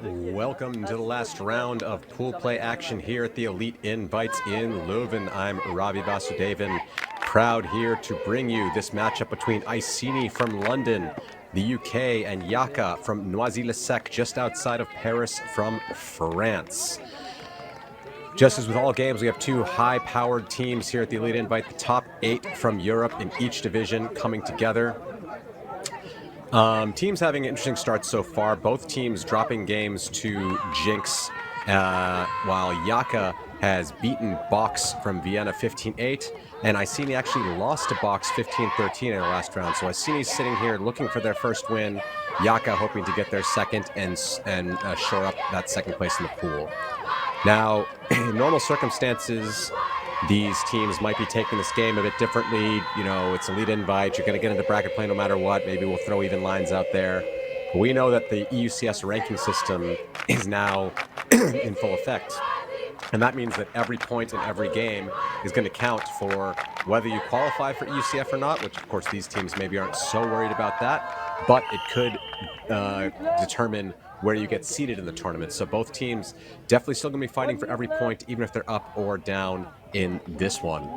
Welcome to the last round of pool play action here at the Elite Invites in Leuven. I'm Ravi Vasudevan, proud here to bring you this matchup between Iceni from London, the UK, and YAKA from Noisy-le-Sec, just outside of Paris from France. Just as with all games, we have two high-powered teams here at the Elite Invite, the top 8 from Europe in each division coming together. Teams having interesting starts so far. Both teams dropping games to Jinx, while YAKA has beaten Box from Vienna 15-8, and Iceni actually lost to Box 15-13 in the last round. So Iceni's sitting here looking for their first win, YAKA hoping to get their second and shore up that second place in the pool. Now, in normal circumstances, these teams might be taking this game a bit differently. You know, it's Elite Invite. You're going to get into bracket play no matter what. Maybe we'll throw even lines out there. But we know that the EUCS ranking system is now in full effect. And that means that every point in every game is going to count for whether you qualify for EUCF or not, which, of course, these teams maybe aren't so worried about that. But it could determine where you get seated in the tournament. So both teams definitely still going to be fighting for every point, even if they're up or down in this one.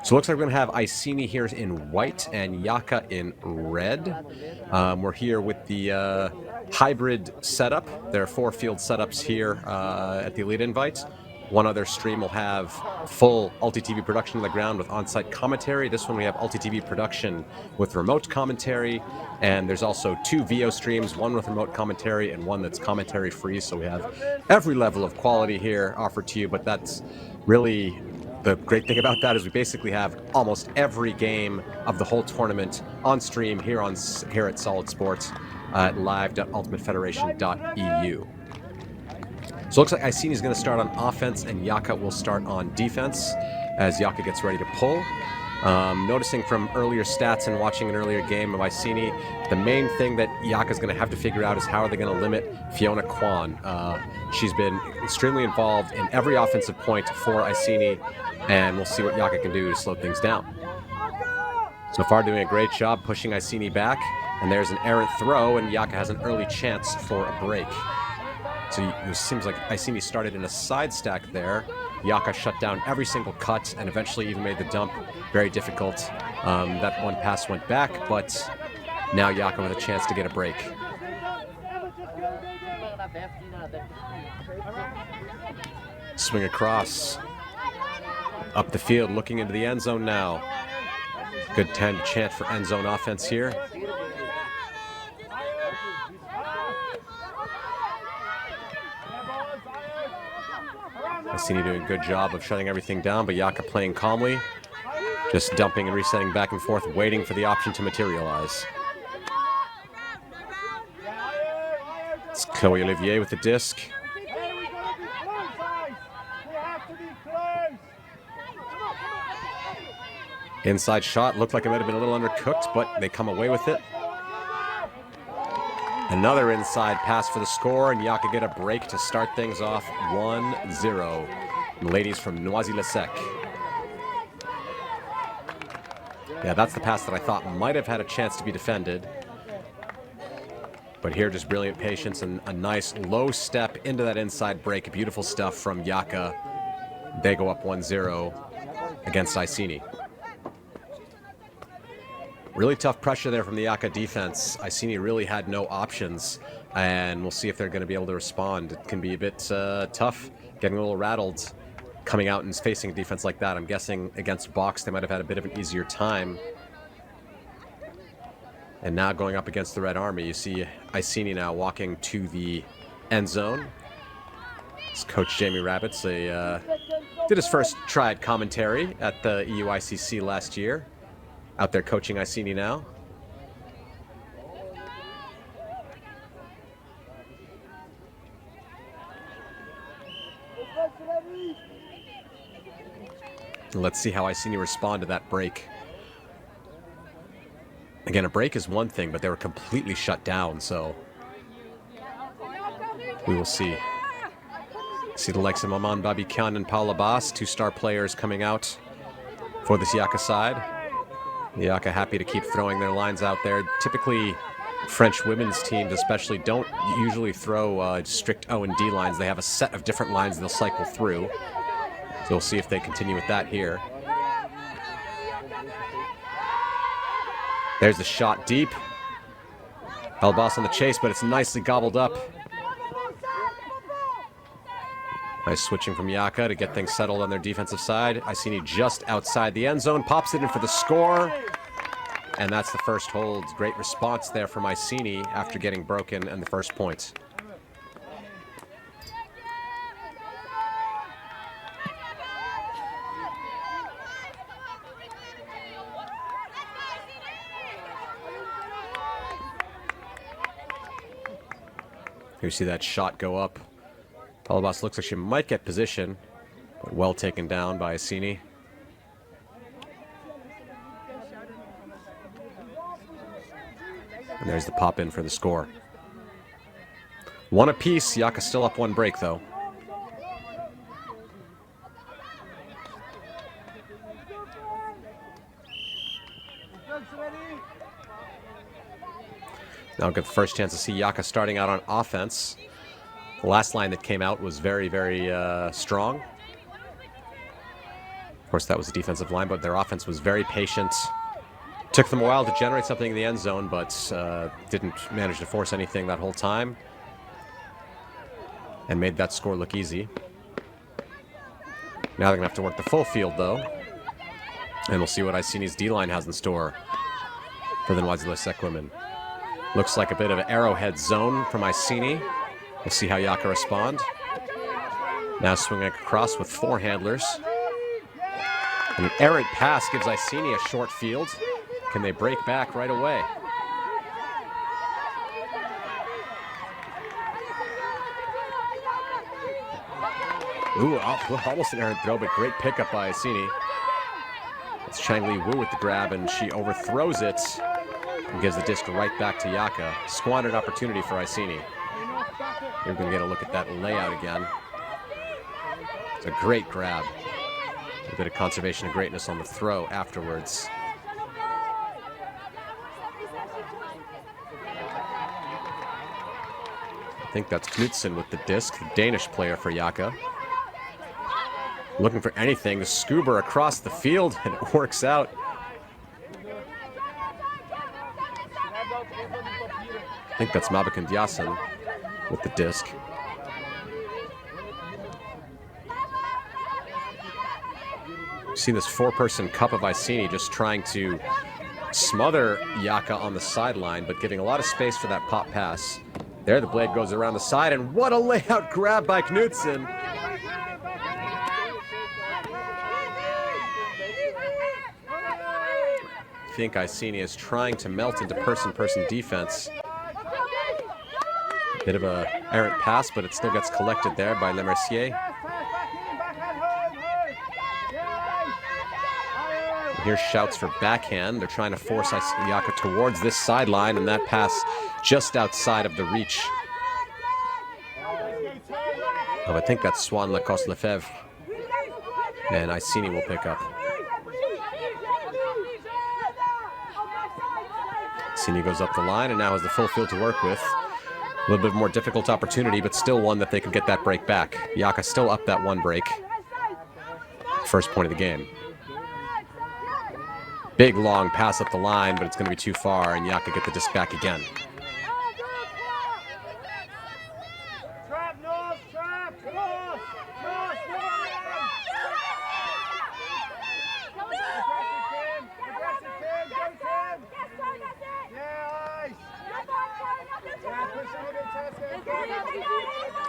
So it looks like we're going to have Iceni here in white and YAKA in red. We're here with the hybrid setup. There are 4 field setups here at the Elite Invite. One other stream will have full Ulti-TV production on the ground with on-site commentary. This one we have Ulti-TV production with remote commentary. And there's also 2 VO streams, one with remote commentary and one that's commentary free. So we have every level of quality here offered to you. But that's really the great thing about that is we basically have almost every game of the whole tournament on stream here at Solid Sports at live.ultimatefederation.eu. So it looks like Iceni is going to start on offense and YAKA will start on defense as YAKA gets ready to pull. Noticing from earlier stats and watching an earlier game of Iceni, the main thing that YAKA is going to have to figure out is how are they going to limit Fiona Kwan. She's been extremely involved in every offensive point for Iceni, and we'll see what YAKA can do to slow things down. So far doing a great job pushing Iceni back, and there's an errant throw, and YAKA has an early chance for a break. So it seems like Iceni started in a side stack there. YAKA shut down every single cut and eventually even made the dump very difficult. That one pass went back, but now YAKA with a chance to get a break. Swing across. Up the field, looking into the end zone now. Good time to chant for end zone offense here. Iceni doing a good job of shutting everything down, but YAKA playing calmly. Just dumping and resetting back and forth, waiting for the option to materialize. It's Chloe Olivier with the disc. Inside shot, looked like it might have been a little undercooked, but they come away with it. Another inside pass for the score, and YAKA get a break to start things off 1-0. Ladies from Noisy-le-Sec. Yeah, that's the pass that I thought might have had a chance to be defended. But here, just brilliant patience and a nice low step into that inside break. Beautiful stuff from YAKA. They go up 1-0 against Iceni. Really tough pressure there from the YAKA defense. Iceni really had no options, and we'll see if they're going to be able to respond. It can be a bit tough, getting a little rattled, coming out and facing a defense like that. I'm guessing against box, they might have had a bit of an easier time. And now going up against the Red Army, you see Iceni now walking to the end zone. It's Coach Jamie Rabbits. Did his first try at commentary at the EUCS last year. Out there coaching Iceni now. Let's see how Iceni respond to that break. Again, a break is one thing, but they were completely shut down, so we will see. See the likes of Maman Babikan and Paula Bass, two-star players coming out for this YAKA side. YAKA happy to keep throwing their lines out there. Typically, French women's teams especially don't usually throw strict O&D lines. They have a set of different lines they'll cycle through. So we'll see if they continue with that here. There's the shot deep. Elbas on the chase, but it's nicely gobbled up. Nice switching from YAKA to get things settled on their defensive side. Iceni just outside the end zone, pops it in for the score. And that's the first hold. Great response there from Iceni after getting broken and the first point. Here you see that shot go up. Palabas looks like she might get position, but well taken down by Iceni. And there's the pop in for the score. One apiece. YAKA still up one break, though. Now get the first chance to see YAKA starting out on offense. The last line that came out was very, very strong. Of course, that was the defensive line, but their offense was very patient. Took them a while to generate something in the end zone, but didn't manage to force anything that whole time. And made that score look easy. Now they're going to have to work the full field, though. And we'll see what Iceni's D-line has in store for the Noisy-le-Sec women. Looks like a bit of an arrowhead zone from Iceni. We'll see how YAKA respond. Now swinging across with four handlers. And an errant pass gives Iceni a short field. Can they break back right away? Ooh, almost an errant throw, but great pickup by Iceni. It's Chang-Li Wu with the grab, and she overthrows it and gives the disc right back to YAKA. Squandered opportunity for Iceni. We're going to get a look at that layout again. It's a great grab. A bit of conservation of greatness on the throw afterwards. I think that's Knudsen with the disc, the Danish player for YAKA. Looking for anything, the scuba across the field, and it works out. I think that's Mabakan Diasen. with the disc. See this four-person cup of Iceni just trying to smother YAKA on the sideline, but giving a lot of space for that pop pass. There, the blade goes around the side, and what a layout grab by Knudsen. I think Iceni is trying to melt into person-person defense. Bit of a errant pass, but it still gets collected there by Lemercier. Here's shouts for backhand. They're trying to force YAKA towards this sideline, and that pass just outside of the reach of, I think that's Swan Lacoste Lefebvre. And Iceni will pick up. Iceni goes up the line and now has the full field to work with. A little bit more difficult opportunity, but still one that they could get that break back. YAKA still up that one break. First point of the game. Big long pass up the line, but it's going to be too far, and YAKA get the disc back again.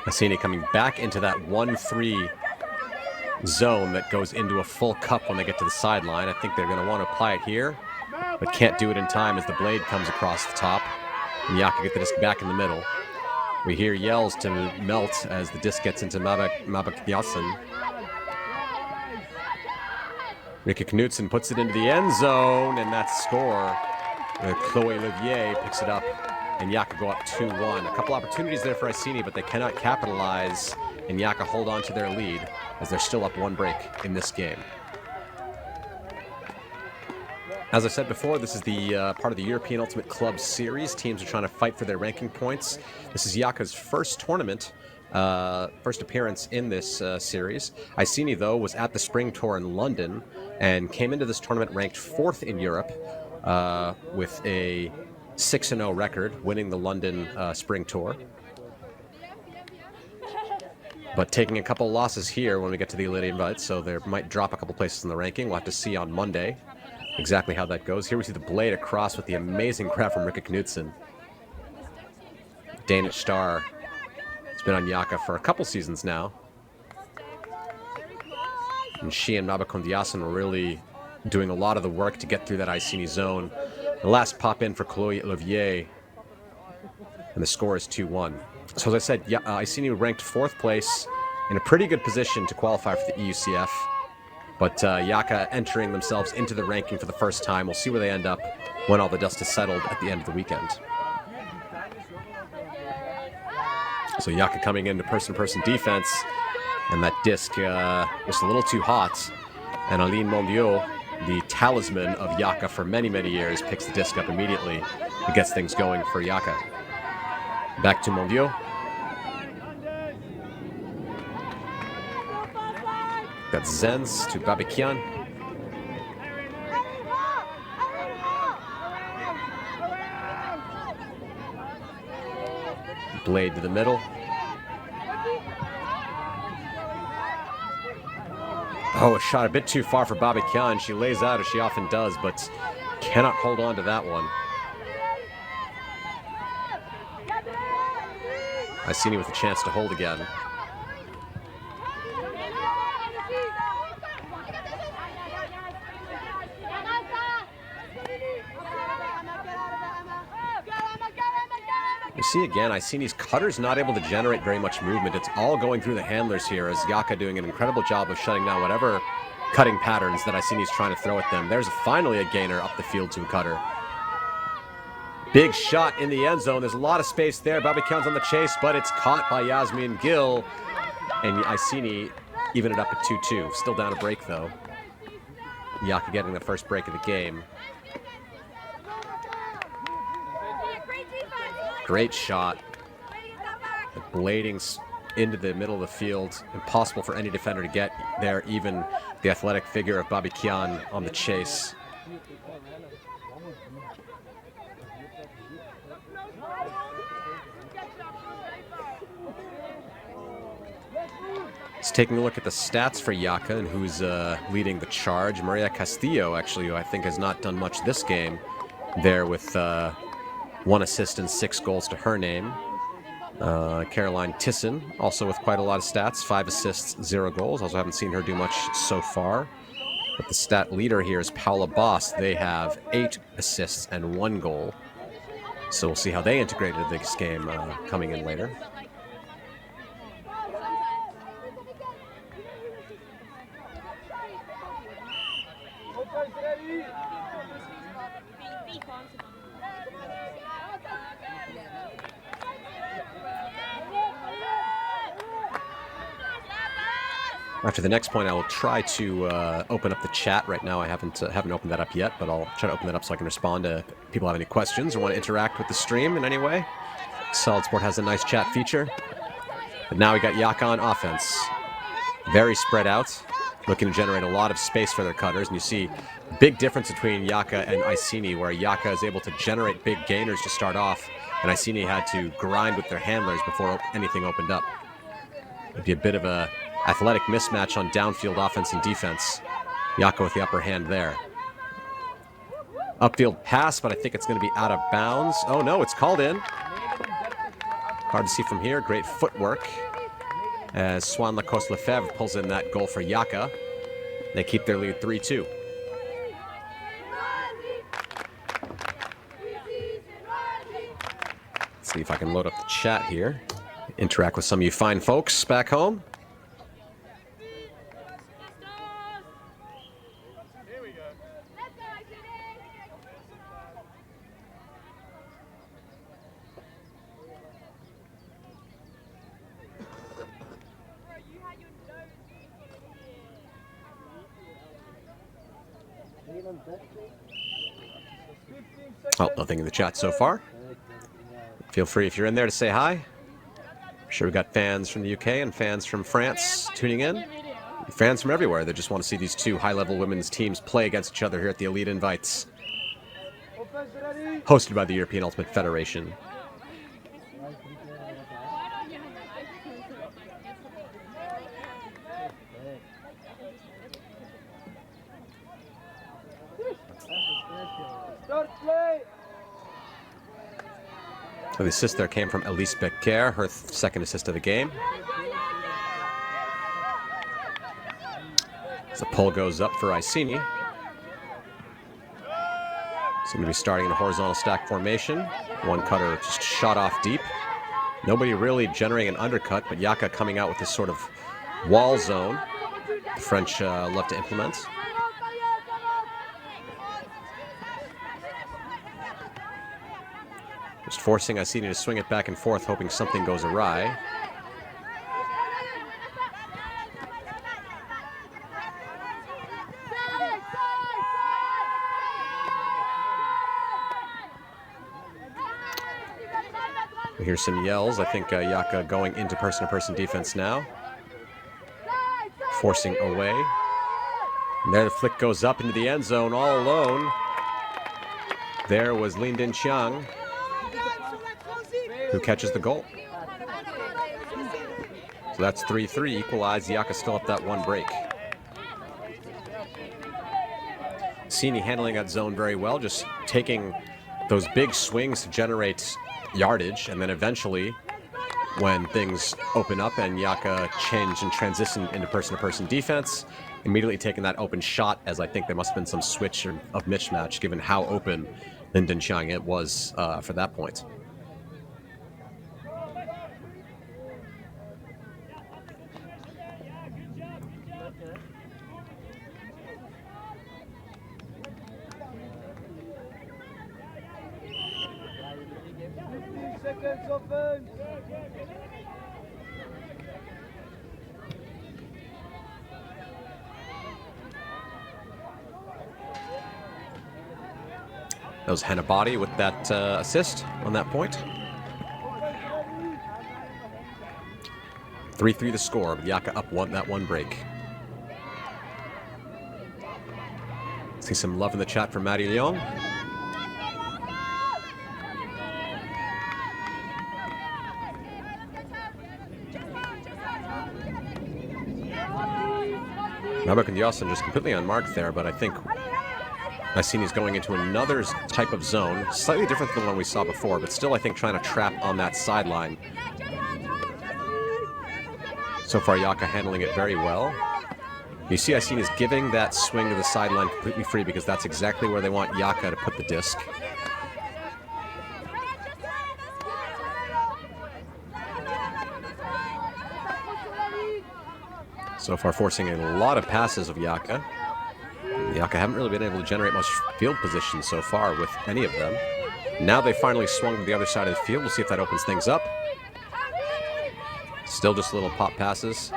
Iceni coming back into that 1-3 zone that goes into a full cup when they get to the sideline. I think they're going to want to apply it here, but can't do it in time as the blade comes across the top. And YAKA get the disc back in the middle. We hear yells to melt as the disc gets into Mabak. Ricky Knudsen puts it into the end zone, and that score. Chloe Olivier picks it up, and YAKA go up 2-1. A couple opportunities there for Iceni, but they cannot capitalize, and YAKA hold on to their lead as they're still up one break in this game. As I said before, this is the part of the European Ultimate Club Series. Teams are trying to fight for their ranking points. This is YAKA's first tournament, first appearance in this series. Iceni, though, was at the Spring Tour in London and came into this tournament ranked 4th in Europe with a 6-0 record, winning the London Spring Tour. But taking a couple losses here when we get to the Elite Invite, so they might drop a couple places in the ranking. We'll have to see on Monday exactly how that goes. Here we see the blade across with the amazing grab from Rikke Knudsen. Danish star. It's been on YAKA for a couple seasons now. And she and Mabakondiasen were really doing a lot of the work to get through that Iceni zone. The last pop in for Chloe Olivier, and the score is 2-1. So as I said, Iceni ranked 4th place, in a pretty good position to qualify for the EUCF. But YAKA entering themselves into the ranking for the first time. We'll see where they end up when all the dust is settled at the end of the weekend. So YAKA coming into person-to-person defense, and that disc just a little too hot. And Aline Mondiaux, the talisman of YAKA for many, many years, picks the disc up immediately and gets things going for YAKA. Back to Mondiaux. Got Zenz to Babikian. Blade to the middle. Oh, a shot a bit too far for Babikian. She lays out as she often does, but cannot hold on to that one. Iceni with a chance to hold again. You see again, Iceni's cutter's not able to generate very much movement. It's all going through the handlers here, as YAKA doing an incredible job of shutting down whatever cutting patterns that Iceni's trying to throw at them. There's finally a gainer up the field to a cutter. Big shot in the end zone. There's a lot of space there. Babikian's on the chase, but it's caught by Yasmin Gill. And Iceni even it up at 2-2. Still down a break, though. YAKA getting the first break of the game. Great shot. The blading into the middle of the field. Impossible for any defender to get there, even the athletic figure of Babikian on the chase. Just taking a look at the stats for YAKA and who's leading the charge. Maria Castillo, actually, who I think has not done much this game, there with 1 assist and 6 goals to her name. Caroline Tisson, also with quite a lot of stats, 5 assists, 0 goals. Also haven't seen her do much so far. But the stat leader here is Paula Boss. They have 8 assists and 1 goal. So we'll see how they integrate into this game coming in later. After the next point, I will try to open up the chat. Right now, I haven't opened that up yet, but I'll try to open that up so I can respond to if people have any questions or want to interact with the stream in any way. Solid Sport has a nice chat feature. But now we got YAKA on offense. Very spread out, looking to generate a lot of space for their cutters. And you see big difference between YAKA and Iceni, where YAKA is able to generate big gainers to start off, and Iceni had to grind with their handlers before anything opened up. It'd be a bit of a athletic mismatch on downfield offense and defense. YAKA with the upper hand there. Upfield pass, but I think it's going to be out of bounds. Oh no, it's called in. Hard to see from here. Great footwork as Swan Lacoste Lefebvre pulls in that goal for YAKA. They keep their lead 3-2. Let's see if I can load up the chat here. Interact with some of you fine folks back home. Oh, nothing in the chat so far. Feel free if you're in there to say hi. I'm sure we've got fans from the UK and fans from France tuning in. Fans from everywhere that just want to see these two high-level women's teams play against each other here at the Elite Invites. Hosted by the European Ultimate Federation. So the assist there came from Elise Becker, her second assist of the game. As the pull goes up for Iceni. It's going to be starting in a horizontal stack formation. One cutter just shot off deep. Nobody really generating an undercut, but YAKA coming out with this sort of wall zone the French love to implement. Just forcing Iceni to swing it back and forth, hoping something goes awry. We hear some yells. I think YAKA going into person-to-person defense now. Forcing away. And there the flick goes up into the end zone all alone. There was Lin Din Chiang, who catches the goal. So that's 3-3, equalized. YAKA still up that one break. Iceni handling that zone very well, just taking those big swings to generate yardage, and then eventually, when things open up and YAKA change and transition into person-to-person defense, immediately taking that open shot, as I think there must have been some switch of mismatch, given how open Lin Din Chiang it was for that point. That was Hanabadi with that assist on that point. 3-3 the score, but YAKA up that one break. See some love in the chat from Maddie Leong. Mabak and Yasin just completely unmarked there, but I think Iceni's going into another type of zone, slightly different than the one we saw before, but still I think trying to trap on that sideline. So far, YAKA handling it very well. You see Iceni is giving that swing to the sideline completely free because that's exactly where they want YAKA to put the disc. So far forcing a lot of passes of YAKA. YAKA haven't really been able to generate much field position so far with any of them. Now they finally swung to the other side of the field. We'll see if that opens things up. Still just little pop passes.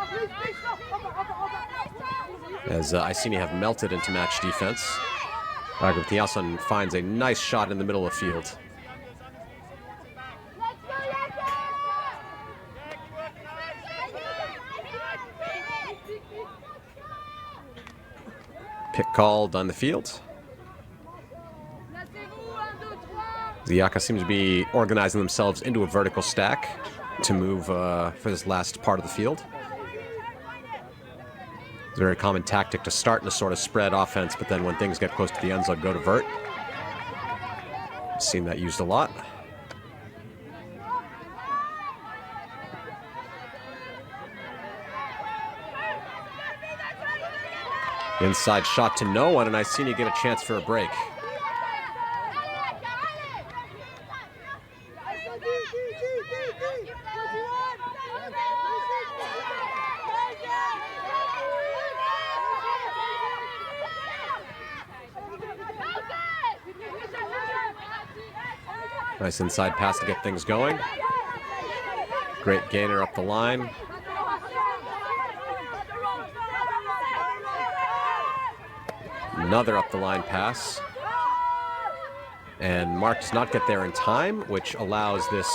As Iceni have melted into match defense. Yasin finds a nice shot in the middle of the field. Pick called on the field. The YAKA seems to be organizing themselves into a vertical stack to move for this last part of the field. It's a very common tactic to start in a sort of spread offense, but then when things get close to the end zone, go to vert. Seen that used a lot. Inside shot to no one, and Iceni get a chance for a break. Nice inside pass to get things going. Great gainer up the line. Another up the line pass. And Mark does not get there in time, which allows this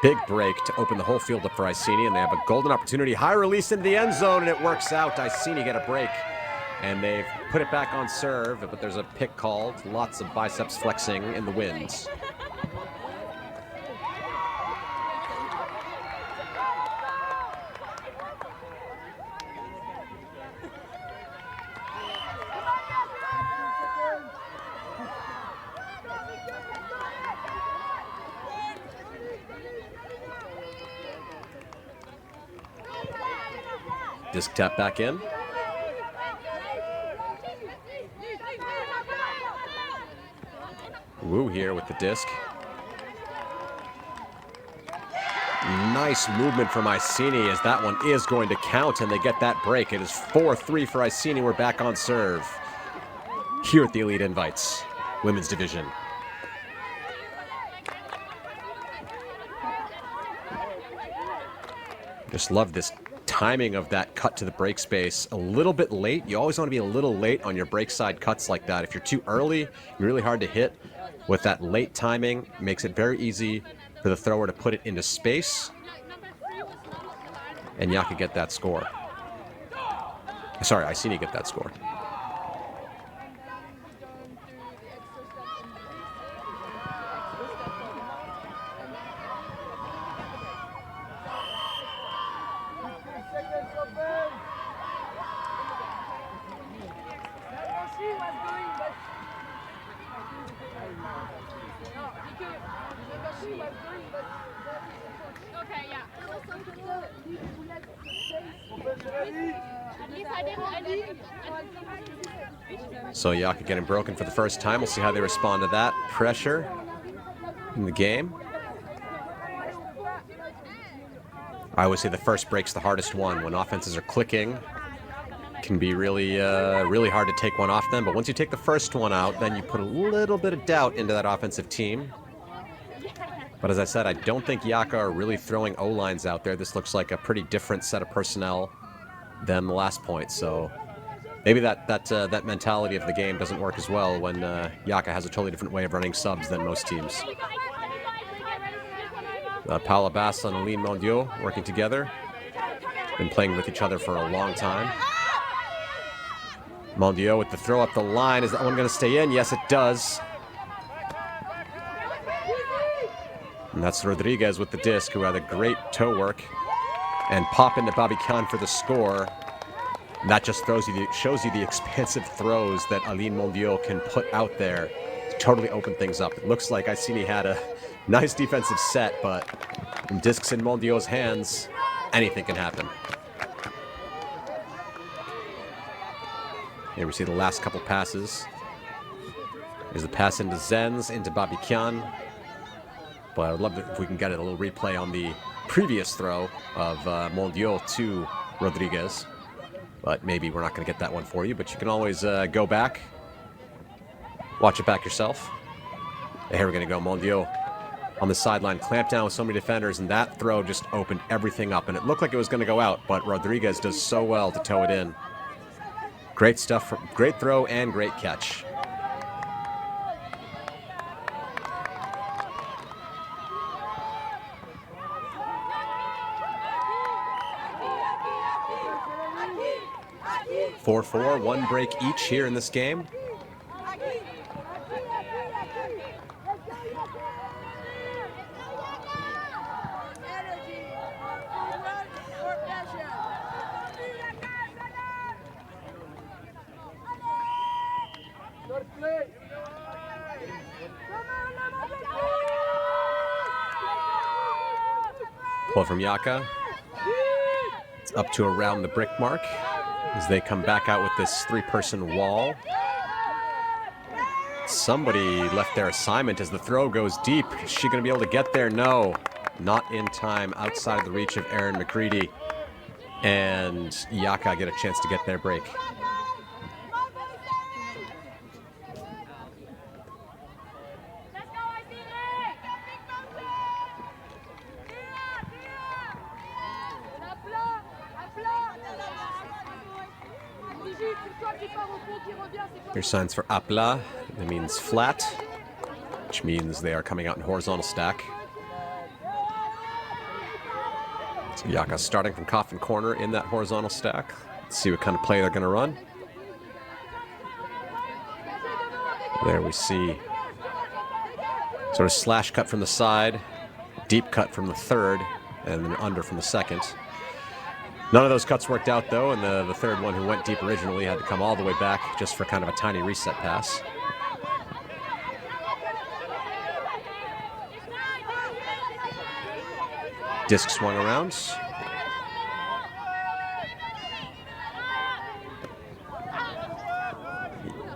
big break to open the whole field up for Iceni, and they have a golden opportunity. High release into the end zone, and it works out. Iceni get a break, and they've put it back on serve, but there's a pick called. Lots of biceps flexing in the winds. Disc tap back in. Wu here with the disc. Nice movement from Iceni as that one is going to count, and they get that break. It is 4-3 for Iceni. We're back on serve here at the Elite Invites Women's Division. Just love this timing of that cut to the break space. A little bit late. You always want to be a little late on your break side cuts like that. If you're too early, you're really hard to hit. With that late timing, it makes it very easy for the thrower to put it into space. And YAKA get that score. Sorry, Iceni get that score. So YAKA getting broken for the first time. We'll see how they respond to that pressure in the game. I always say the first break's the hardest one. When offenses are clicking, it can be really, really hard to take one off them. But once you take the first one out, then you put a little bit of doubt into that offensive team. But as I said, I don't think YAKA are really throwing O-lines out there. This looks like a pretty different set of personnel than the last point. So maybe that mentality of the game doesn't work as well when YAKA has a totally different way of running subs than most teams. Paula Bass and Aline Mondiaux working together. Been playing with each other for a long time. Mondiaux with the throw up the line. Is that one going to stay in? Yes, it does. And that's Rodriguez with the disc, who had a great toe work. And pop into Bobby Khan for the score. And that just shows you the expansive throws that Aline Mondiaux can put out there to totally open things up. It looks like Iceni had a nice defensive set, but when discs in Mondiaux's hands, anything can happen. Here we see the last couple passes. There's the pass into Zenz, into Babikian. But I would love it if we can get a little replay on the previous throw of Mondiaux to Rodriguez. But maybe we're not going to get that one for you. But you can always go back. Watch it back yourself. And here we're going to go. Mondiaux on the sideline, clamped down with so many defenders. And that throw just opened everything up. And it looked like it was going to go out. But Rodriguez does so well to toe it in. Great stuff. Great throw and great catch. (4-4), one break each here in this game. Pull from YAKA. It's up to around the brick mark as they come back out with this three-person wall. Somebody left their assignment as the throw goes deep. Is she going to be able to get there? No. Not in time, outside of the reach of Erin McCready. And YAKA get a chance to get their break. Here's signs for apla. That means flat, which means they are coming out in horizontal stack. So YAKA starting from coffin corner in that horizontal stack. Let's see what kind of play they're going to run. There we see sort of slash cut from the side, deep cut from the third, and then under from the second. None of those cuts worked out, though, and the third one, who went deep originally, had to come all the way back just for kind of a tiny reset pass. Disc swung around.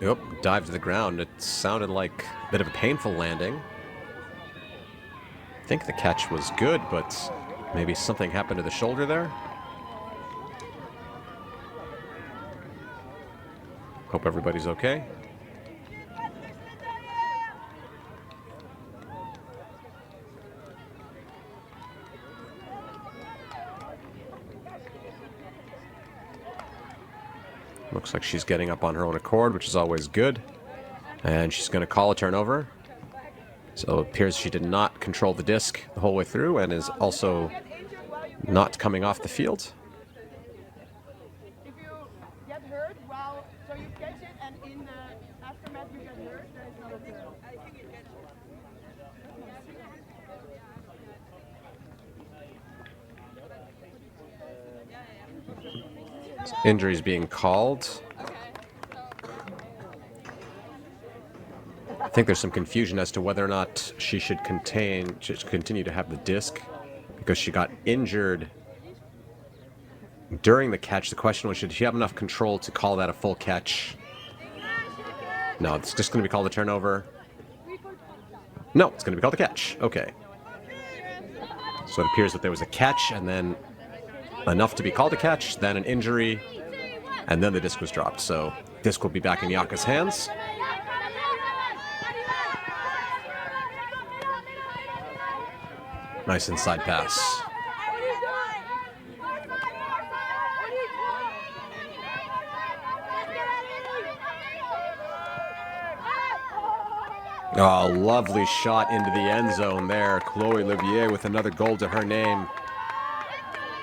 Yep, dive to the ground. It sounded like a bit of a painful landing. I think the catch was good, but maybe something happened to the shoulder there. Hope everybody's okay. Looks like she's getting up on her own accord, which is always good. And she's going to call a turnover. So it appears she did not control the disc the whole way through and is also not coming off the field. Injuries being called. I think there's some confusion as to whether or not she should continue to have the disc because she got injured during the catch. The question was, should she have enough control to call that a full catch? No, it's just going to be called a turnover. No, it's going to be called a catch. Okay. So it appears that there was a catch and then enough to be called a catch, then an injury, and then the disc was dropped. So disc will be back in YAKA's hands. Nice inside pass. Oh, lovely shot into the end zone there. Chloe Olivier with another goal to her name.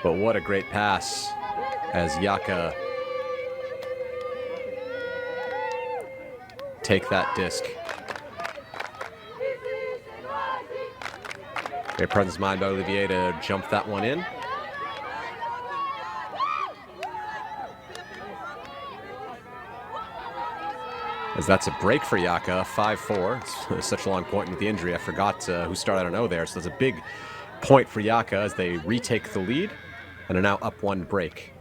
But what a great pass as YAKA take that disc. Great presence of mind by Olivier to jump that one in. As that's a break for YAKA, 5-4. It's such a long point with the injury. I forgot who started on 0 there. So that's a big point for YAKA as they retake the lead and are now up 1 break.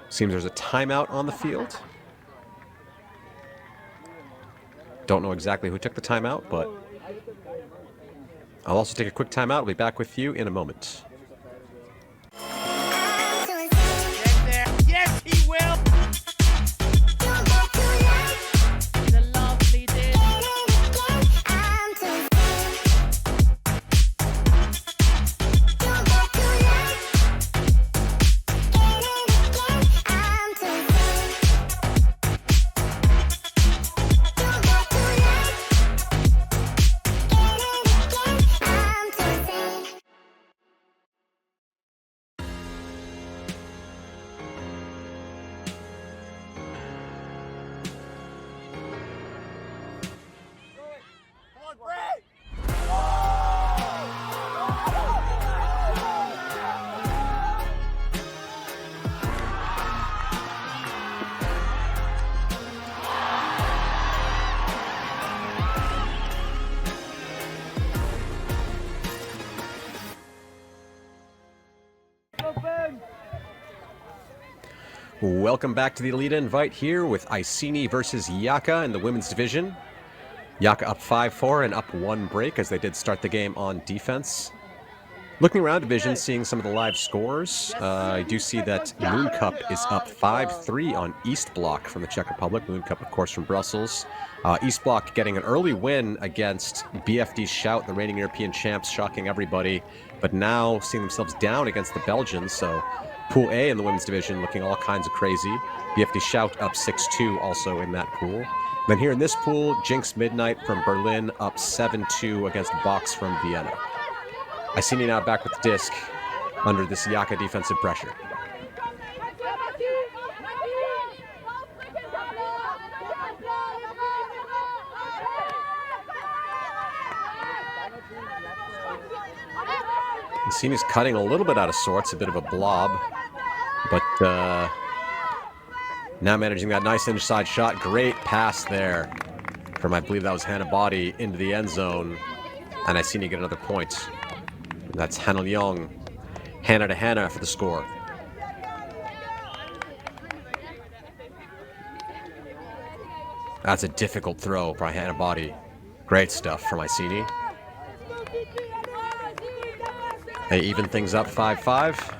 Seems there's a timeout on the field. Don't know exactly who took the timeout, but I'll also take a quick timeout. I'll be back with you in a moment. Yes, he will. The lovely did. Welcome back to the Elite Invite here with Iceni versus YAKA in the women's division. YAKA up 5-4 and up 1 break as they did start the game on defense. Looking around division, seeing some of the live scores, I do see that Moon Cup is up 5-3 on East Block from the Czech Republic. Moon Cup, of course, from Brussels. East Block getting an early win against BFD Shout, the reigning European champs, shocking everybody, but now seeing themselves down against the Belgians, so Pool A in the women's division looking all kinds of crazy. BFD Shout up 6-2 also in that pool. Then here in this pool, Jinx Midnight from Berlin up 7-2 against Box from Vienna. Iceni now back with the disc under this YAKA defensive pressure. Iceni's cutting a little bit out of sorts, a bit of a blob, but now managing that nice inside shot. Great pass there from, I believe that was Hannah Body, into the end zone, and Iceni get another point. That's Hannah Young. Hannah to Hannah for the score. That's a difficult throw by Hannah Body. Great stuff from Iceni. They even things up 5-5.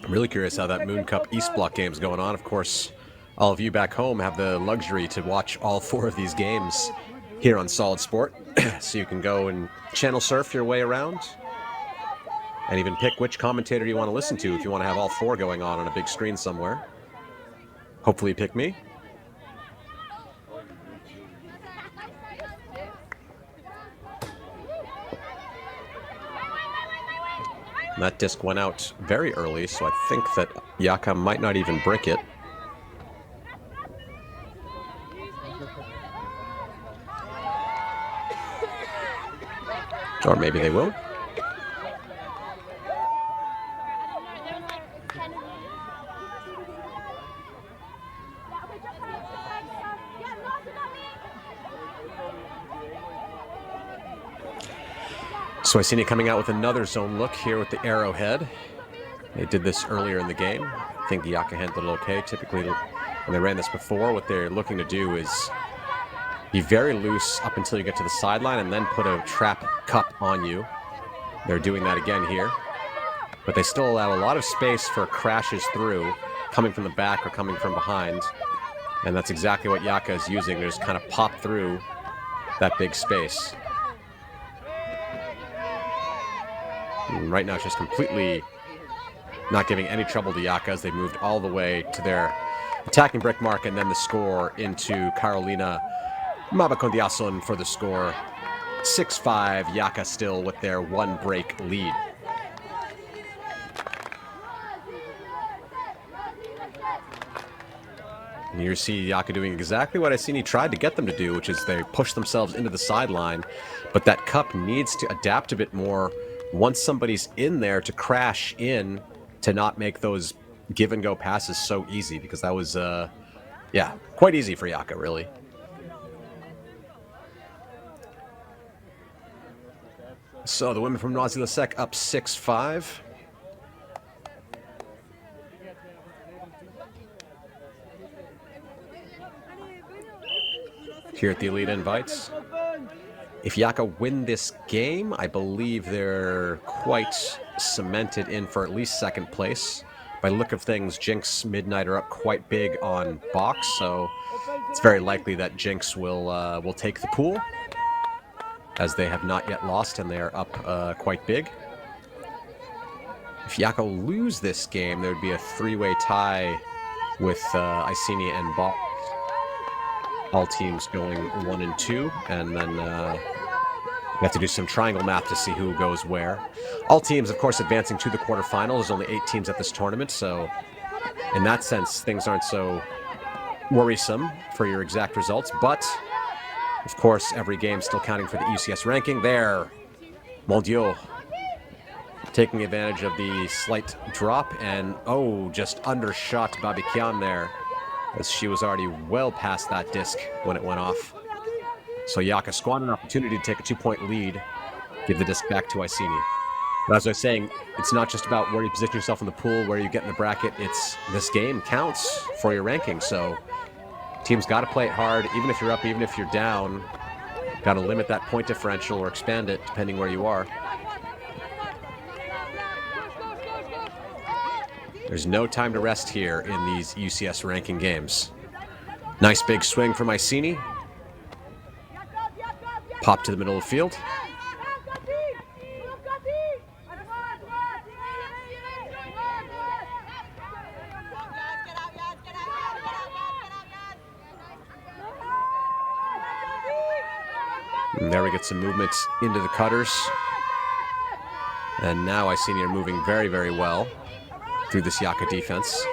I'm really curious how that Moon Cup East Block game is going on. Of course, all of you back home have the luxury to watch all 4 of these games here on Solid Sport. So you can go and channel surf your way around and even pick which commentator you want to listen to if you want to have all 4 going on a big screen somewhere. Hopefully you pick me. That disc went out very early, so I think that YAKA might not even brick it. Or maybe they will. So Iceni coming out with another zone look here with the arrowhead. They did this earlier in the game. I think YAKA handled it okay. Typically, when they ran this before, what they're looking to do is be very loose up until you get to the sideline and then put a trap cup on you. They're doing that again here. But they still allow a lot of space for crashes through, coming from the back or coming from behind. And that's exactly what YAKA is using. They just kind of pop through that big space. And right now it's just completely not giving any trouble to YAKA as they moved all the way to their attacking brick mark and then the score into Carolina Mabakondiason for the score. 6-5, YAKA still with their 1-break lead. And you see YAKA doing exactly what Iceni tried to get them to do, which is they push themselves into the sideline. But that cup needs to adapt a bit more once somebody's in there to crash in, to not make those give-and-go passes so easy, because that was, yeah, quite easy for YAKA, really. So the women from Noisy-le-Sec up 6-5. Here at the Elite Invites. If YAKA win this game, I believe they're quite cemented in for at least second place. By the look of things, Jinx, Midnight are up quite big on box, so it's very likely that Jinx will take the pool, as they have not yet lost and they are up quite big. If YAKA lose this game, there would be a three-way tie with Iceni and box. All teams going 1 and 2, and then we have to do some triangle math to see who goes where. All teams, of course, advancing to the quarterfinals. There's only 8 teams at this tournament, so in that sense, things aren't so worrisome for your exact results. But, of course, every game still counting for the EUCS ranking. There, Mon Dieu, taking advantage of the slight drop, and, oh, just undershot Babikian there, as she was already well past that disc when it went off. So YAKA squandered an opportunity to take a 2-point lead, give the disc back to Iceni. But as I was saying, it's not just about where you position yourself in the pool, where you get in the bracket. It's this game counts for your ranking. So teams got to play it hard, even if you're up, even if you're down. Got to limit that point differential or expand it, depending where you are. There's no time to rest here in these UCS ranking games. Nice big swing from Iceni. Pop to the middle of the field. And there we get some movement into the cutters. And now Iceni are moving very, very well through this YAKA defense.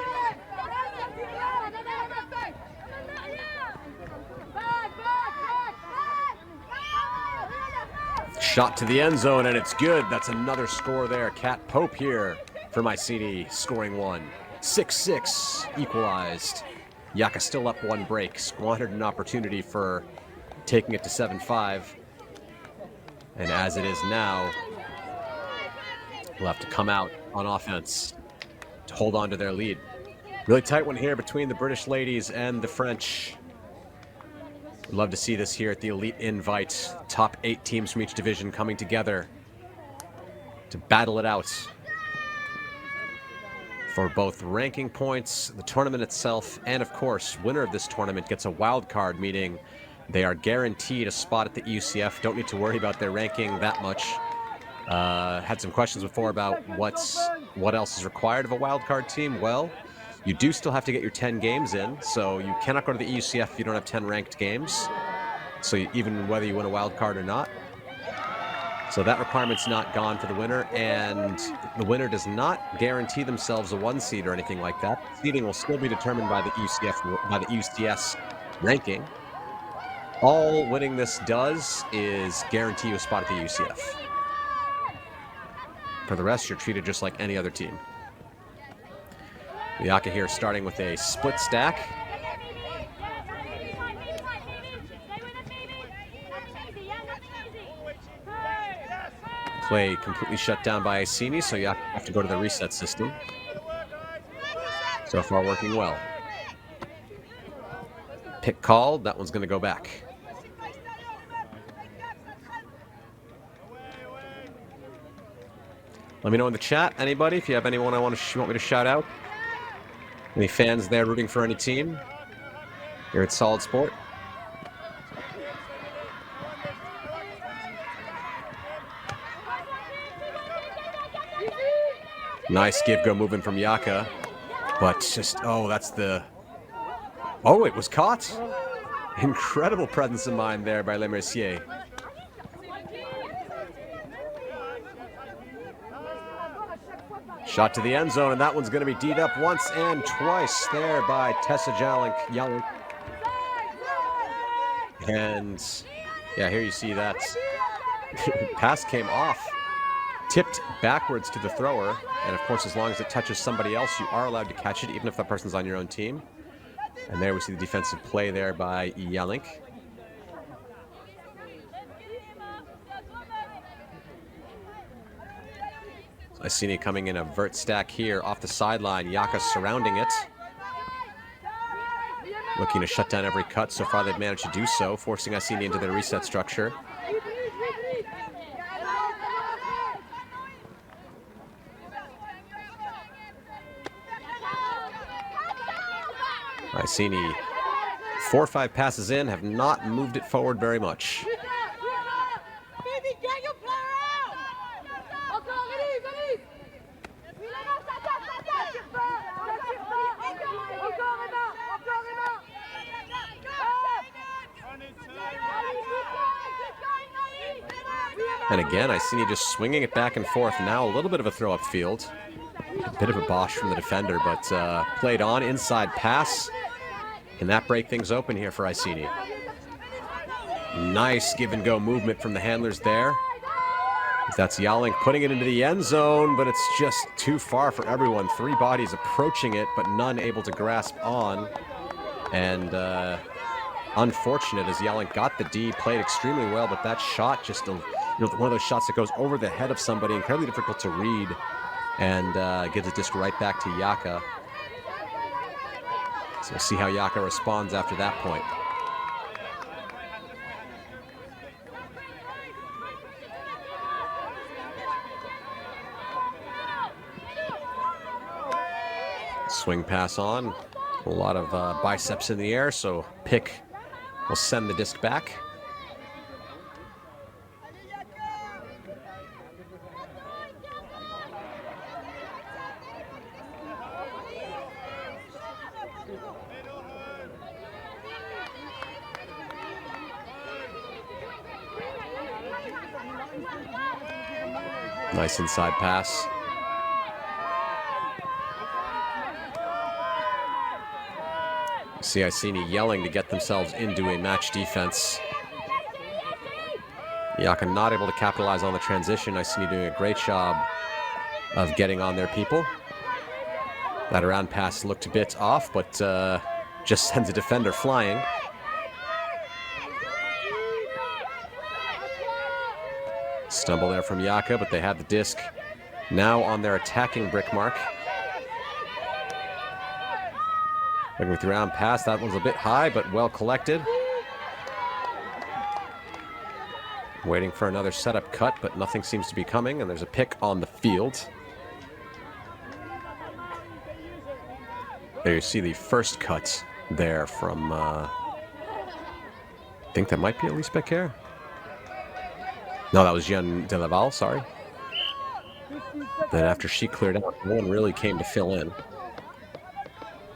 Shot to the end zone, and it's good. That's another score there. Kat Pope here from Iceni, scoring 1. 6-6, equalized. YAKA still up 1 break. Squandered an opportunity for taking it to 7-5. And as it is now, we'll have to come out on offense to hold on to their lead. Really tight one here between the British ladies and the French. We'd love to see this here at the Elite Invite. Top 8 teams from each division coming together to battle it out for both ranking points, the tournament itself, and of course, winner of this tournament gets a wild card, meaning they are guaranteed a spot at the EUCF. Don't need to worry about their ranking that much. Had some questions before about what else is required of a wildcard team. Well, you do still have to get your 10 games in, so you cannot go to the EUCF if you don't have 10 ranked games. So even whether you win a wildcard or not. So that requirement's not gone for the winner, and the winner does not guarantee themselves a 1 seed or anything like that. Seeding will still be determined by the EUCS ranking. All winning this does is guarantee you a spot at the EUCF. For the rest, you're treated just like any other team. YAKA here starting with a split stack. Play completely shut down by Iceni, so YAKA have to go to the reset system. So far working well. Pick called, that one's going to go back. Let me know in the chat, anybody, if you have anyone you want me to shout out. Any fans there rooting for any team here at Solid Sport? Nice give-go movement from YAKA, but just, oh, that's the... Oh, it was caught. Incredible presence of mind there by Le Mercier. Shot to the end zone, and that one's going to be D'd up once and twice there by Tessa Yalink. And yeah, here you see that pass came off, tipped backwards to the thrower, and of course, as long as it touches somebody else, you are allowed to catch it, even if that person's on your own team. And there we see the defensive play there by Yalink. Iceni coming in a vert stack here off the sideline. YAKA surrounding it. Looking to shut down every cut. So far they've managed to do so, forcing Iceni into their reset structure. Iceni, 4 or 5 passes in, have not moved it forward very much. And again, Iceni just swinging it back and forth. Now a little bit of a throw upfield. Bit of a bosh from the defender, but played on. Inside pass. Can that break things open here for Iceni? Nice give-and-go movement from the handlers there. That's Yalink putting it into the end zone, but it's just too far for everyone. 3 bodies approaching it, but none able to grasp on. And unfortunate as Yalink got the D, played extremely well, but that shot just one of those shots that goes over the head of somebody, incredibly difficult to read, and gives the disc right back to YAKA. So we'll see how YAKA responds after that point. Swing pass on. A lot of biceps in the air, so pick will send the disc back. Nice inside pass. See Iceni yelling to get themselves into a match defense. YAKA not able to capitalize on the transition. Iceni doing a great job of getting on their people. That around pass looked a bit off, but just sends a defender flying. Stumble there from YAKA, but they have the disc now on their attacking brick mark. Looking with the round pass, that one's a bit high, but well collected. Waiting for another setup cut, but nothing seems to be coming, and there's a pick on the field. There you see the first cut there from, I think that might be Elise Becker. No, that was Jeanne Delaval, sorry. Then after she cleared out, no one really came to fill in.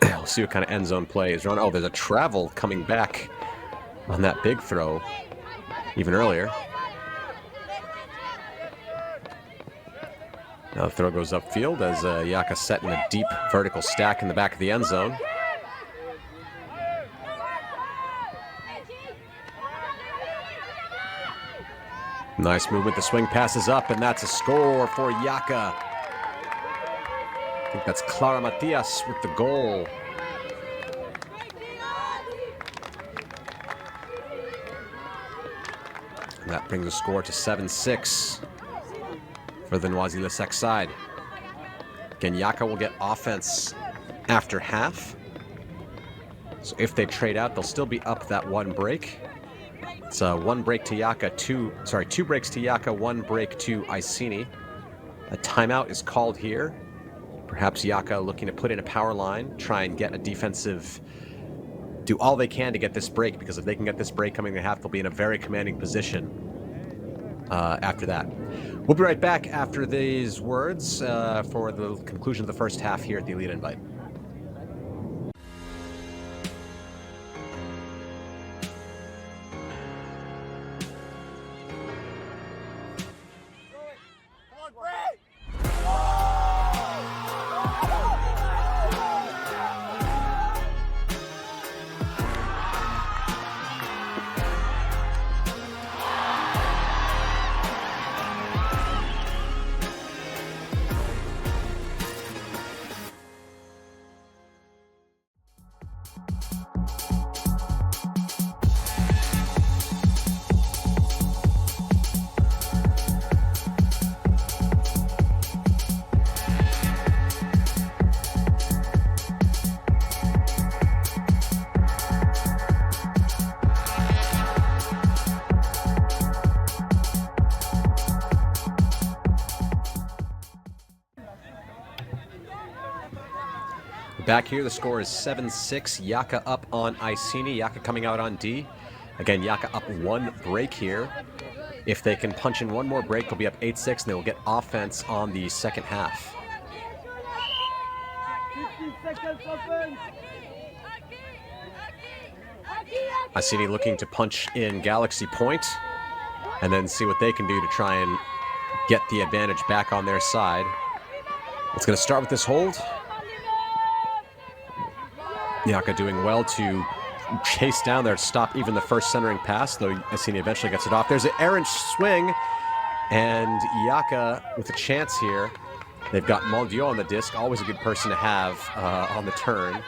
We'll see what kind of end zone play is run. Oh, there's a travel coming back on that big throw even earlier. Now the throw goes upfield as YAKA set in a deep vertical stack in the back of the end zone. Nice movement. The swing passes up, and that's a score for YAKA. I think that's Clara Matias with the goal. And that brings the score to 7-6 for the Noisy-le-Sec side. Again, YAKA will get offense after half. So if they trade out, they'll still be up that 1 break. It's 1 break to YAKA, 2 breaks to YAKA, 1 break to Iceni. A timeout is called here. Perhaps YAKA looking to put in a power line, try and get a defensive, do all they can to get this break, because if they can get this break coming in half, they'll be in a very commanding position after that. We'll be right back after these words for the conclusion of the first half here at the Elite Invite. back here. The score is 7-6. YAKA up on Iceni. YAKA coming out on D. Again, YAKA up 1 break here. If they can punch in 1 more break, they'll be up 8-6, and they will get offense on the second half. 15 seconds offense. Iceni looking to punch in Galaxy Point, and then see what they can do to try and get the advantage back on their side. It's going to start with this hold. YAKA doing well to chase down there to stop even the first centering pass, though Iceni eventually gets it off. There's an errant swing, and YAKA with a chance here. They've got Mondio on the disc, always a good person to have on the turn.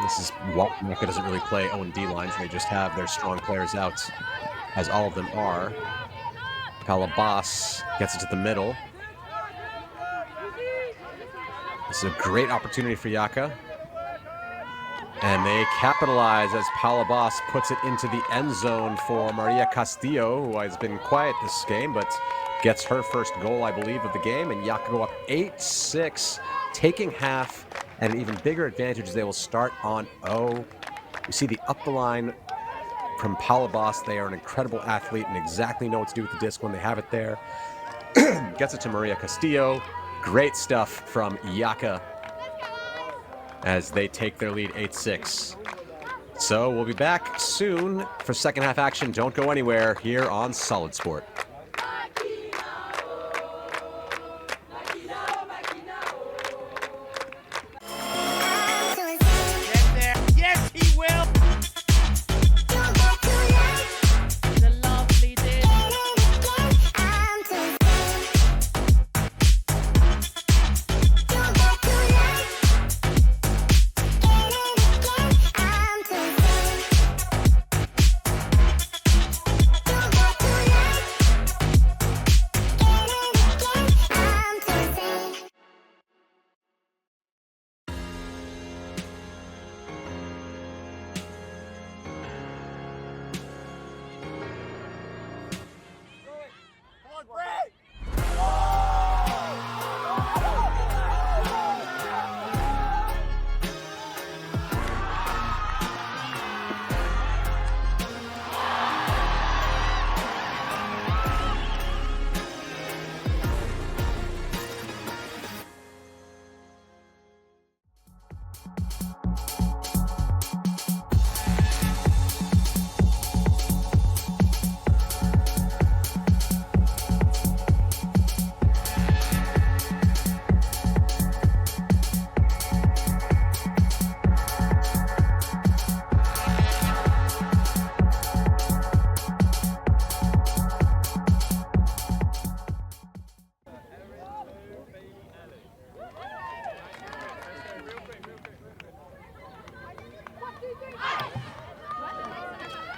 This is YAKA doesn't really play O&D lines. They just have their strong players out, as all of them are. Palabas gets it to the middle. This is a great opportunity for YAKA. And they capitalize as Palabas puts it into the end zone for Maria Castillo, who has been quiet this game, but gets her first goal, I believe, of the game. And YAKA go up 8-6, taking half, and an even bigger advantage as they will start on O. You see the up the line from Palabas. They are an incredible athlete and exactly know what to do with the disc when they have it there. Gets it to Maria Castillo. Great stuff from YAKA as they take their lead 8-6. So we'll be back soon for second half action. Don't go anywhere here on Solid Sport. Get there. Yes, he will. The lovely did.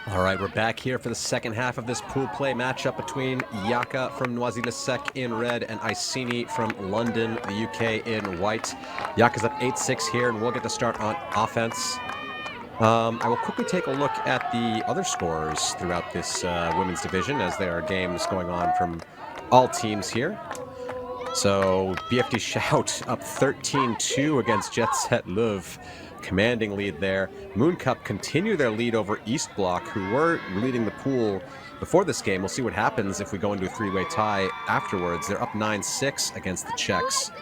All right, we're back here for the second half of this pool play matchup between YAKA from Noisy-le-Sec in red and Iceni from London, the UK, in white. YAKA's up 8-6 here, and we'll get to start on offense. I will quickly take a look at the other scores throughout this women's division, as there are games going on from all teams here. So BFD Shout up 13-2 against Jet Set Leuve. Commanding lead there. Moon Cup continue their lead over East Block, who were leading the pool before this game. We'll see what happens if we go into a three-way tie afterwards. They're up 9-6 against the Czechs.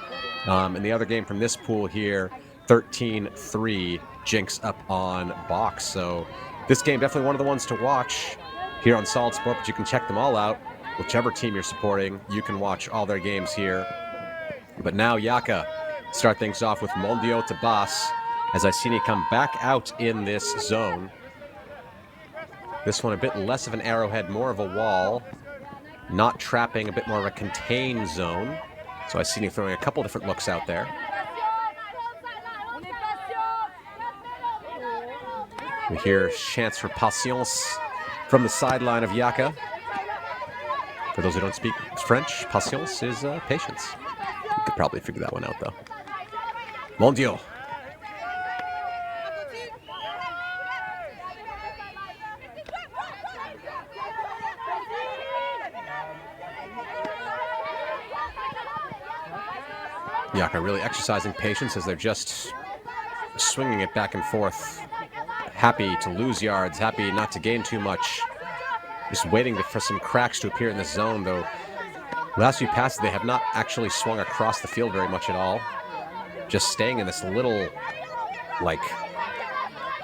And the other game from this pool here, 13-3, Jinx up on Box. So this game definitely one of the ones to watch here on Solid Sport, but you can check them all out. Whichever team you're supporting, you can watch all their games here. But now YAKA start things off with Mondio to Bas, as Iceni come back out in this zone. This one a bit less of an arrowhead, more of a wall. Not trapping, a bit more of a contained zone. So Iceni throwing a couple different looks out there. We hear chants for patience from the sideline of YAKA. For those who don't speak French, patience is patience. You could probably figure that one out, though. Mondio. YAKA really exercising patience as they're just swinging it back and forth. Happy to lose yards, happy not to gain too much. Just waiting for some cracks to appear in the zone, though. Last few passes, they have not actually swung across the field very much at all. Just staying in this little, like,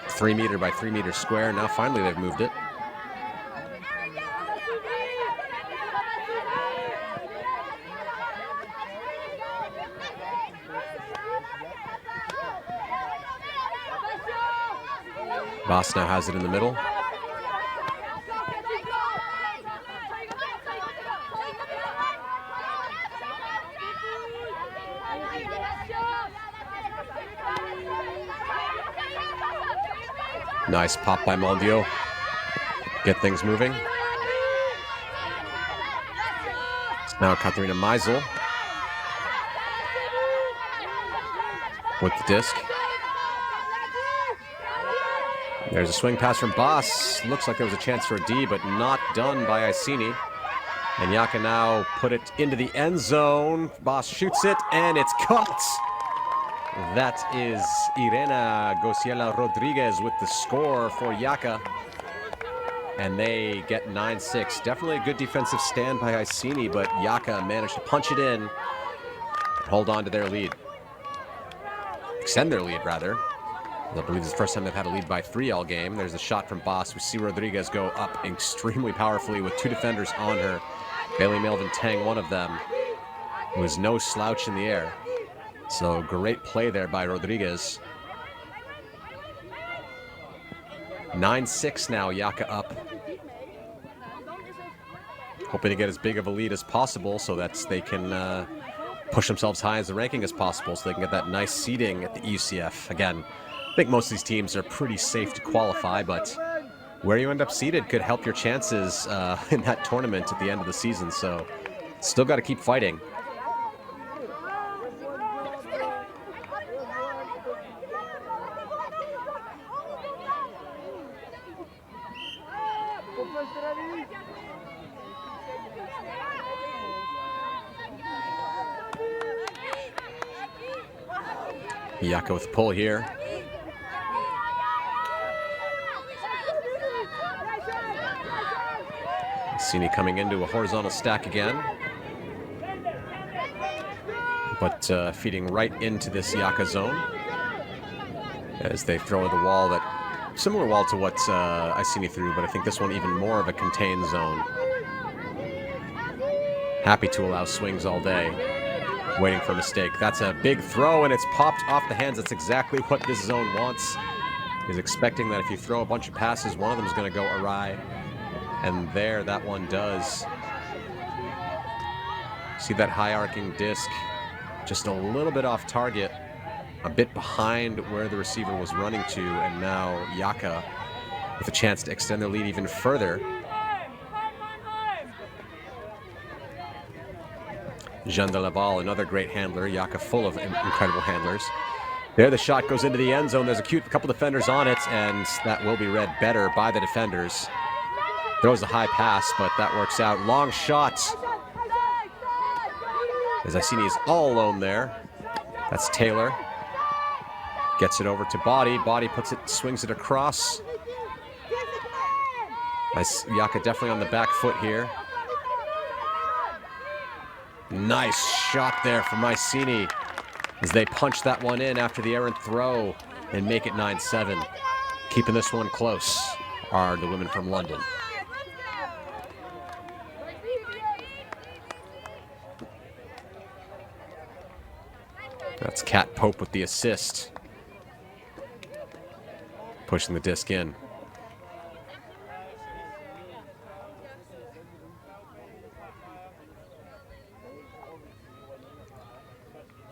3 meter by 3 meter square. Now finally they've moved it. Boss now has it in the middle. Nice pop by Mondio. Get things moving. Now Katharina Meisel with the disc. There's a swing pass from Boss. Looks like there was a chance for a D, but not done by Iceni. And YAKA now put it into the end zone. Boss shoots it, and it's caught. That is Irena Gociela Rodriguez with the score for YAKA. And they get 9-6. Definitely a good defensive stand by Iceni, but YAKA managed to punch it in and hold on to their lead. Extend their lead, rather. I believe it's the first time they've had a lead by 3 all game. There's a shot from Boss. We see Rodriguez go up extremely powerfully with 2 defenders on her. Bailey Melvin Tang, one of them, who is no slouch in the air. So great play there by Rodriguez. 9-6 now, YAKA up. Hoping to get as big of a lead as possible so that they can push themselves high as the ranking as possible so they can get that nice seeding at the EUCF. Again, I think most of these teams are pretty safe to qualify, but where you end up seated could help your chances in that tournament at the end of the season. So still got to keep fighting. YAKA with the pull here. Iceni coming into a horizontal stack again. But feeding right into this YAKA zone. As they throw the wall that... Similar wall to what Iceni threw, but I think this one even more of a contained zone. Happy to allow swings all day. Waiting for a mistake. That's a big throw, and it's popped off the hands. That's exactly what this zone wants. Is expecting that if you throw a bunch of passes, one of them is going to go awry. And there, that one does. See that high arcing disc? Just a little bit off target. A bit behind where the receiver was running to, and now YAKA with a chance to extend their lead even further. Jean de Laval, another great handler. YAKA full of incredible handlers. There, the shot goes into the end zone. There's a couple defenders on it, and that will be read better by the defenders. Throws a high pass, but that works out. Long shot. As Iceni is all alone there. That's Taylor. Gets it over to Body. Body puts it, swings it across. YAKA definitely on the back foot here. Nice shot there from Iceni as they punch that one in after the errant throw and make it 9-7. Keeping this one close are the women from London. That's Kat Pope with the assist. Pushing the disc in.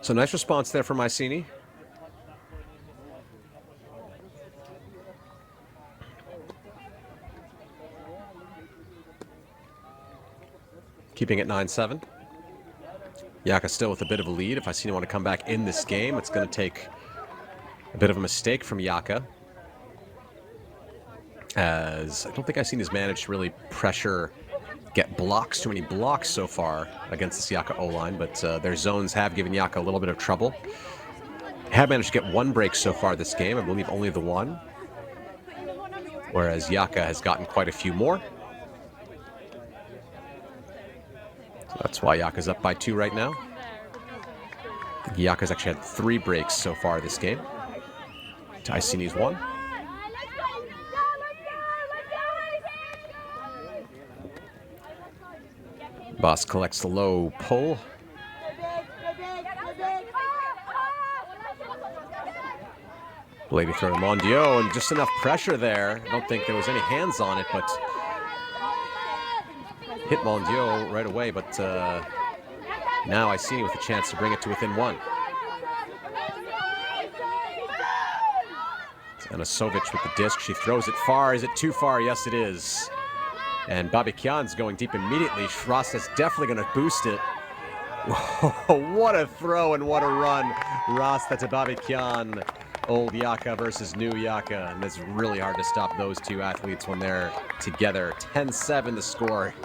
So nice response there from Iceni. Keeping it 9-7. YAKA still with a bit of a lead. If Iceni want to come back in this game, it's going to take a bit of a mistake from YAKA. As I don't think Iceni has managed to really pressure get blocks, too many blocks so far against this YAKA O-line, but their zones have given YAKA a little bit of trouble. Have managed to get one break so far this game, I believe only the one, whereas YAKA has gotten quite a few more. So that's why YAKA's up by 2 right now. I think YAKA's actually had 3 breaks so far this game. Iceni's 1. Boss collects the low pull. Lady throw to Mondio, and just enough pressure there. I don't think there was any hands on it, but hit Mondio right away. But now Iceni with a chance to bring it to within 1. Anasovic with the disc. She throws it far. Is it too far? Yes, it is. And Babikyan's going deep immediately. Rasta's definitely going to boost it. What a throw and what a run. Rasta to Babikyan. Old YAKA versus new YAKA. And it's really hard to stop those two athletes when they're together. 10-7 the score.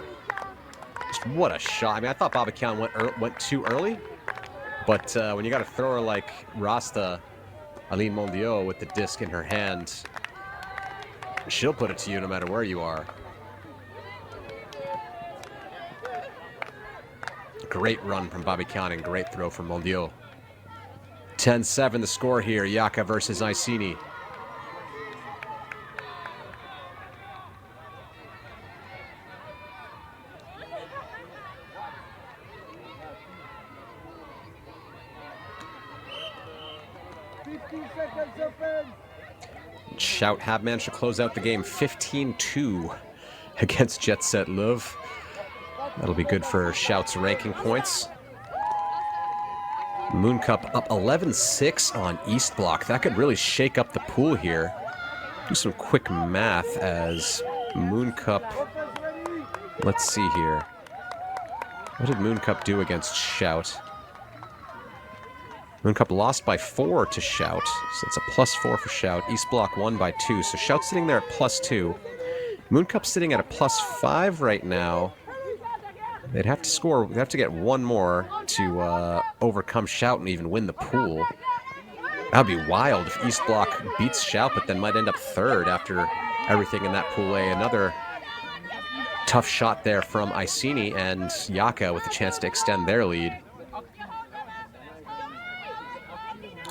Just what a shot. I mean, I thought Babikyan went too early. But when you got a thrower like Rasta, Aline Mondio with the disc in her hand, she'll put it to you no matter where you are. Great run from Babikyan and great throw from Mondio. 10-7 the score here, YAKA versus Iceni. Shout have managed to close out the game 15-2 against Jet Set Love. That'll be good for Shout's ranking points. Moon Cup up 11-6 on East Block. That could really shake up the pool here. Do some quick math as Moon Cup... Let's see here. What did Moon Cup do against Shout? Moon Cup lost by 4 to Shout, so it's a +4 for Shout. East Block won by 2, so Shout's sitting there at +2. Moon Cup's sitting at a +5 right now. They'd have to score, they'd have to get one more to overcome Shout and even win the pool. That would be wild if East Block beats Shout, but then might end up 3rd after everything in that pool A. Another tough shot there from Iceni and YAKA with a chance to extend their lead.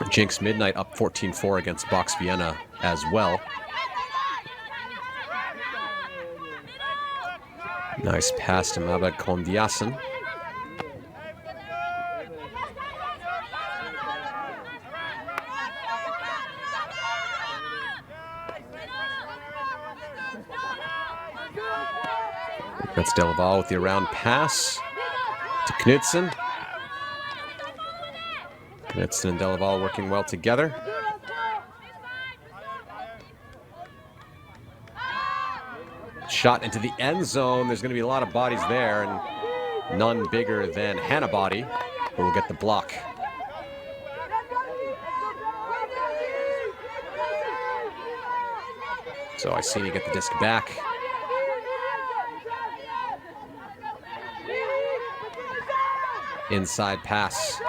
Jinx Midnight up 14-4 against Box Vienna as well. Nice pass to Mabad Kondiasen. That's Delaval with the around pass to Knudsen. Knudsen and Delaval working well together. Shot into the end zone. There's going to be a lot of bodies there, and none bigger than Hannah Body, who will get the block. So Iceni get the disc back. Inside pass.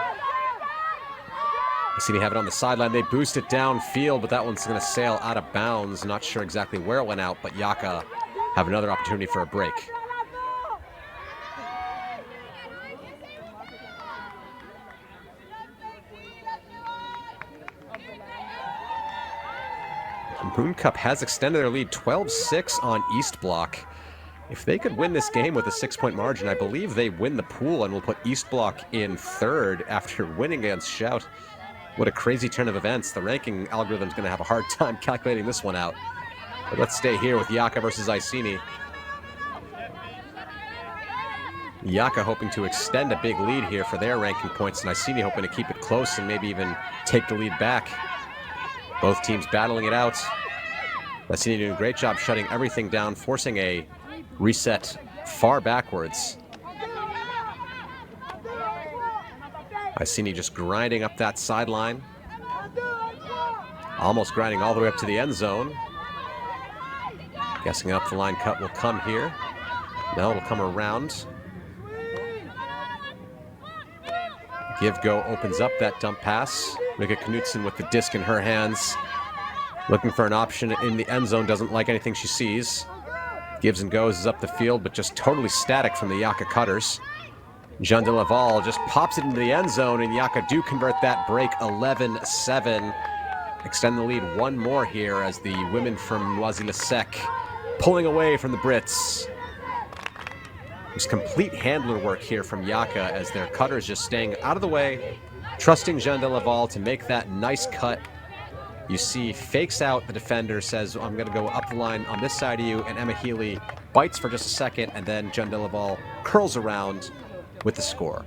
Iceni have it on the sideline. They boost it downfield, but that one's going to sail out of bounds. Not sure exactly where it went out, but YAKA have another opportunity for a break. Moon Cup has extended their lead 12-6 on East Block. If they could win this game with a 6-point margin, I believe they win the pool and will put East Block in 3rd after winning against Shout. What a crazy turn of events. The ranking algorithm's going to have a hard time calculating this one out. But let's stay here with YAKA versus Iceni. YAKA hoping to extend a big lead here for their ranking points, and Iceni hoping to keep it close and maybe even take the lead back. Both teams battling it out. Iceni doing a great job shutting everything down, forcing a reset far backwards. Iceni just grinding up that sideline. Almost grinding all the way up to the end zone. Guessing up the line cut will come here. Now it'll come around. Give Go opens up that dump pass. Rika Knudsen with the disc in her hands. Looking for an option in the end zone. Doesn't like anything she sees. Gives and Goes is up the field, but just totally static from the YAKA cutters. Jean de Laval just pops it into the end zone, and YAKA do convert that break 11-7. Extend the lead one more here as the women from Noisy-le-Sec pulling away from the Brits. There's complete handler work here from YAKA as their cutters just staying out of the way, trusting Jean de Laval to make that nice cut. You see, fakes out the defender, says, I'm going to go up the line on this side of you, and Emma Healy bites for just a second, and then Jean de Laval curls around with the score.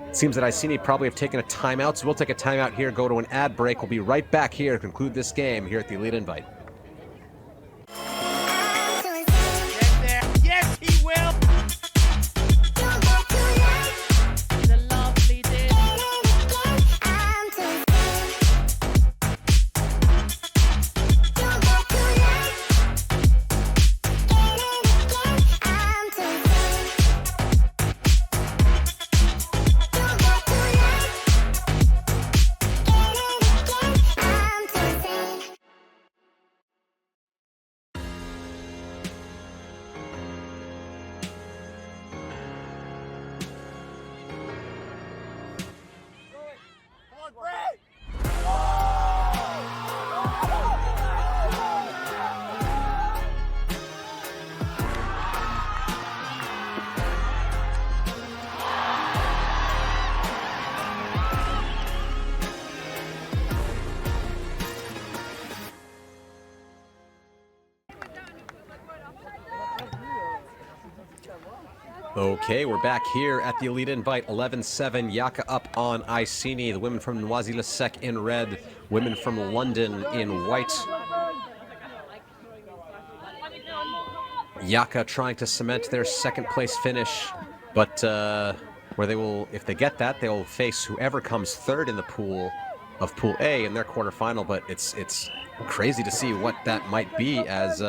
It seems that Iceni probably have taken a timeout, so we'll take a timeout here, go to an ad break. We'll be right back here to conclude this game here at the Elite Invite. Get there. Yes, he will. The lovely did. Okay, we're back here at the Elite Invite, 11-7. YAKA up on Iceni. The women from Noisy-le-Sec in red, women from London in white. YAKA trying to cement their second place finish, but where they will, if they get that, they will face whoever comes third in the pool of Pool A in their quarterfinal. But it's crazy to see what that might be, as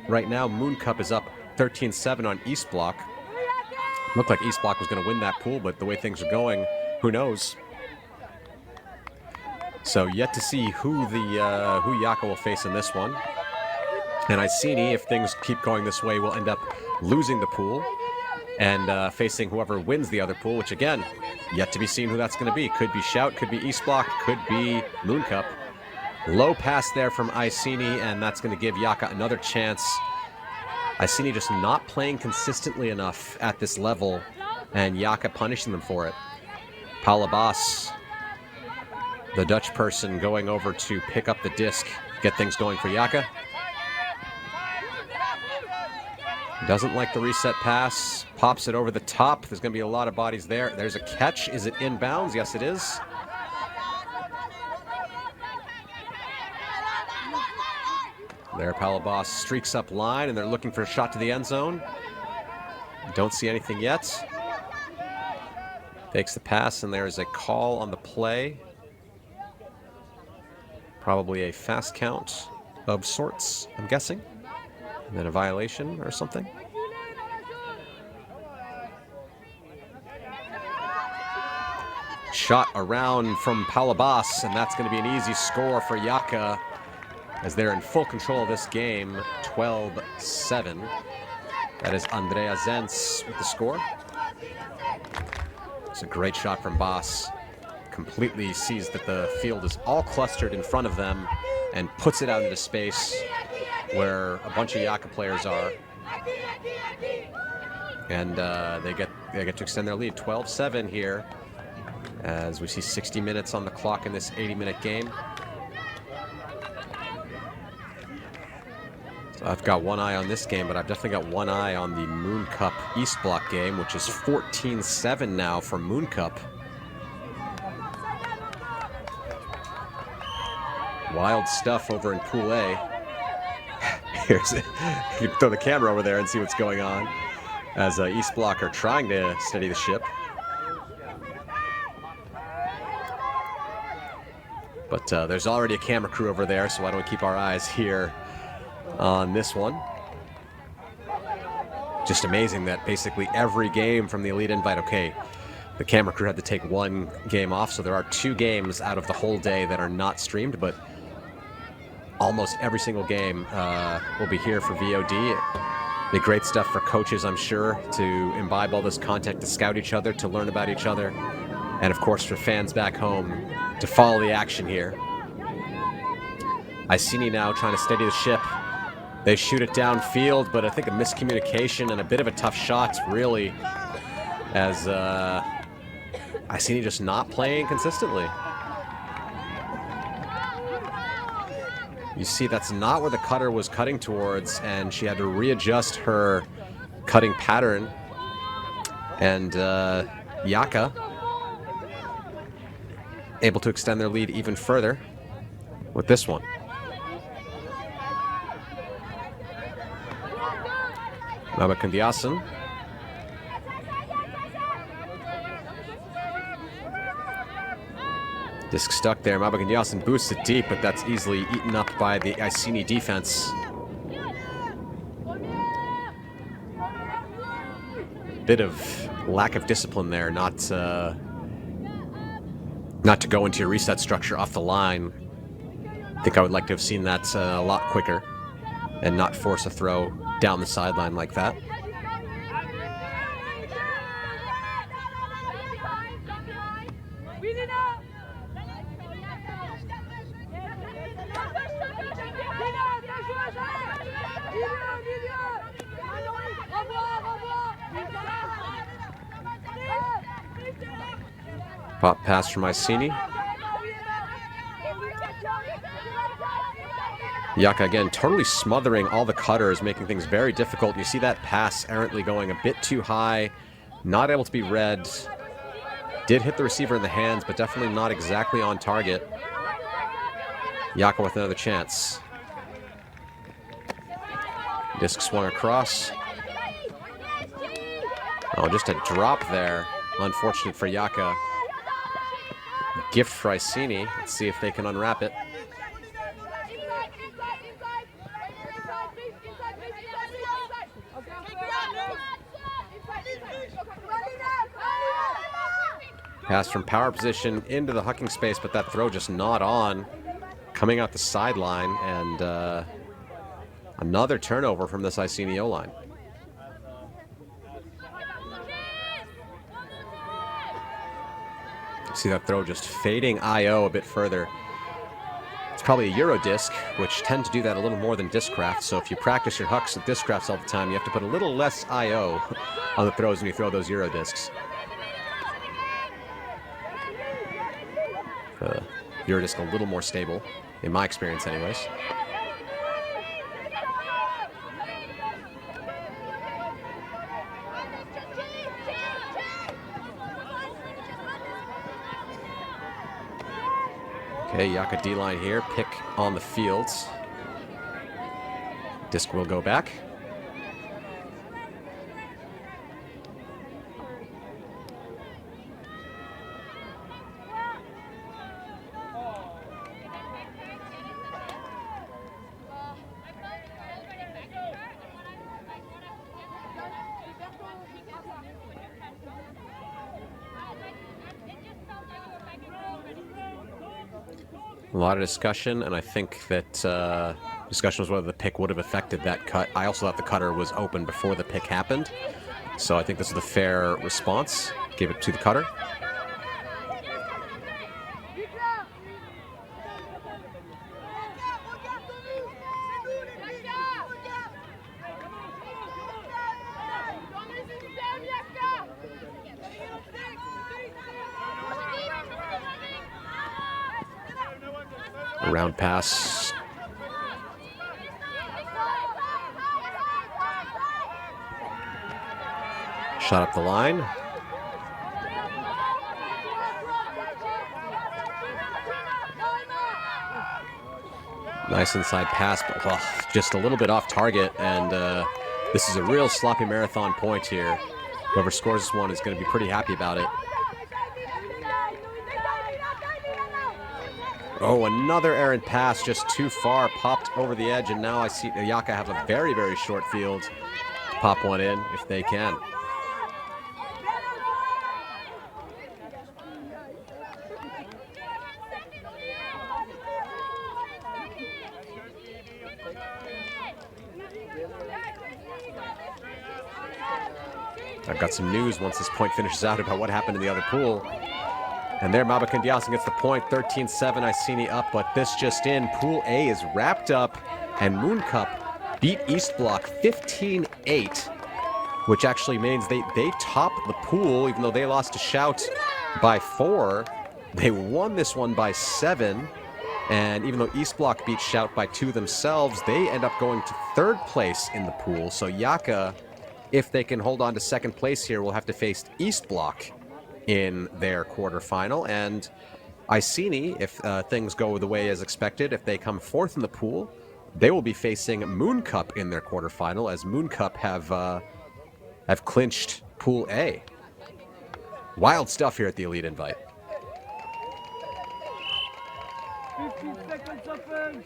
right now Moon Cup is up 13-7 on East Block. Looked like East Block was going to win that pool, but the way things are going, who knows? So yet to see who YAKA will face in this one. And Iceni, if things keep going this way, will end up losing the pool and facing whoever wins the other pool, which again, yet to be seen who that's going to be. Could be Shout, could be East Block, could be Moon Cup. Low pass there from Iceni, and that's going to give YAKA another chance. Iceni just not playing consistently enough at this level, and YAKA punishing them for it. Paula Boss, the Dutch person, going over to pick up the disc, get things going for YAKA. Doesn't like the reset pass, pops it over the top. There's going to be a lot of bodies there. There's a catch. Is it inbounds? Yes, it is. There, Palabas streaks up line, and they're looking for a shot to the end zone. Don't see anything yet. Takes the pass, and there's a call on the play. Probably a fast count of sorts, I'm guessing. And then a violation or something. Shot around from Palabas, and that's going to be an easy score for YAKA, as they're in full control of this game, 12-7. That is Andrea Zentz with the score. It's a great shot from Boss. Completely sees that the field is all clustered in front of them and puts it out into space where a bunch of YAKA players are. And they get to extend their lead, 12-7 here, as we see 60 minutes on the clock in this 80-minute game. I've got one eye on this game, but I've definitely got one eye on the Moon Cup East Block game, which is 14-7 now for Moon Cup. Wild stuff over in Pool A. Here's it. You can throw the camera over there and see what's going on, as East Block are trying to steady the ship. But there's already a camera crew over there, so why don't we keep our eyes here on this one. Just amazing that basically every game from the Elite Invite, okay, the camera crew had to take one game off, so there are 2 games out of the whole day that are not streamed, but almost every single game will be here for VOD. Be great stuff for coaches, I'm sure, to imbibe all this content, to scout each other, to learn about each other, and of course for fans back home to follow the action here. Iceni now trying to steady the ship. They shoot it downfield, but I think a miscommunication and a bit of a tough shot, really, as Iceni just not playing consistently. You see, that's not where the cutter was cutting towards, and she had to readjust her cutting pattern. And YAKA able to extend their lead even further with this one. Mabakandiasan. Disc stuck there. Mabakandiasan boosts it deep, but that's easily eaten up by the Iceni defense. Bit of lack of discipline there, not to go into your reset structure off the line. I think I would like to have seen that a lot quicker and not force a throw down the sideline like that. Pop pass from Iceni. YAKA again totally smothering all the cutters, making things very difficult. You see that pass errantly going a bit too high, not able to be read. Did hit the receiver in the hands, but definitely not exactly on target. YAKA with another chance. Disc swung across. Oh, just a drop there. Unfortunate for YAKA. Gift for Iceni. Let's see if they can unwrap it. Pass from power position into the hucking space, but that throw just not on. Coming out the sideline, and another turnover from this Iceni O-line. See that throw just fading IO a bit further. It's probably a Euro disc, which tend to do that a little more than Discraft. So if you practice your hucks with Discrafts all the time, you have to put a little less IO on the throws when you throw those Euro discs. Euro disc a little more stable, in my experience anyways. Okay, YAKA D-line here, pick on the field. Disc will go back. A lot of discussion, and I think that discussion was whether the pick would have affected that cut. I also thought the cutter was open before the pick happened, so I think this is the fair response. Gave it to the cutter. Round pass. Shot up the line. Nice inside pass, but just a little bit off target, and this is a real sloppy marathon point here. Whoever scores this one is going to be pretty happy about it. Oh, another errant pass, just too far, popped over the edge, and now I see YAKA have a very, very short field. pop one in if they can. I've got some news once this point finishes out about what happened in the other pool. And there, Mabakandiasan gets the point, 13-7, Iceni up, but this just in. Pool A is wrapped up, and Moon Cup beat East Block 15-8, which actually means they top the pool, even though they lost to Shout by 4. They won this one by 7, and even though East Block beat Shout by 2 themselves, they end up going to 3rd place in the pool. So YAKA, if they can hold on to 2nd place here, will have to face East Block in their quarterfinal. And Iceni, if things go the way as expected, if they come 4th in the pool, they will be facing Moon Cup in their quarterfinal, as Moon Cup have clinched Pool A. Wild stuff here at the Elite Invite. 15 seconds open.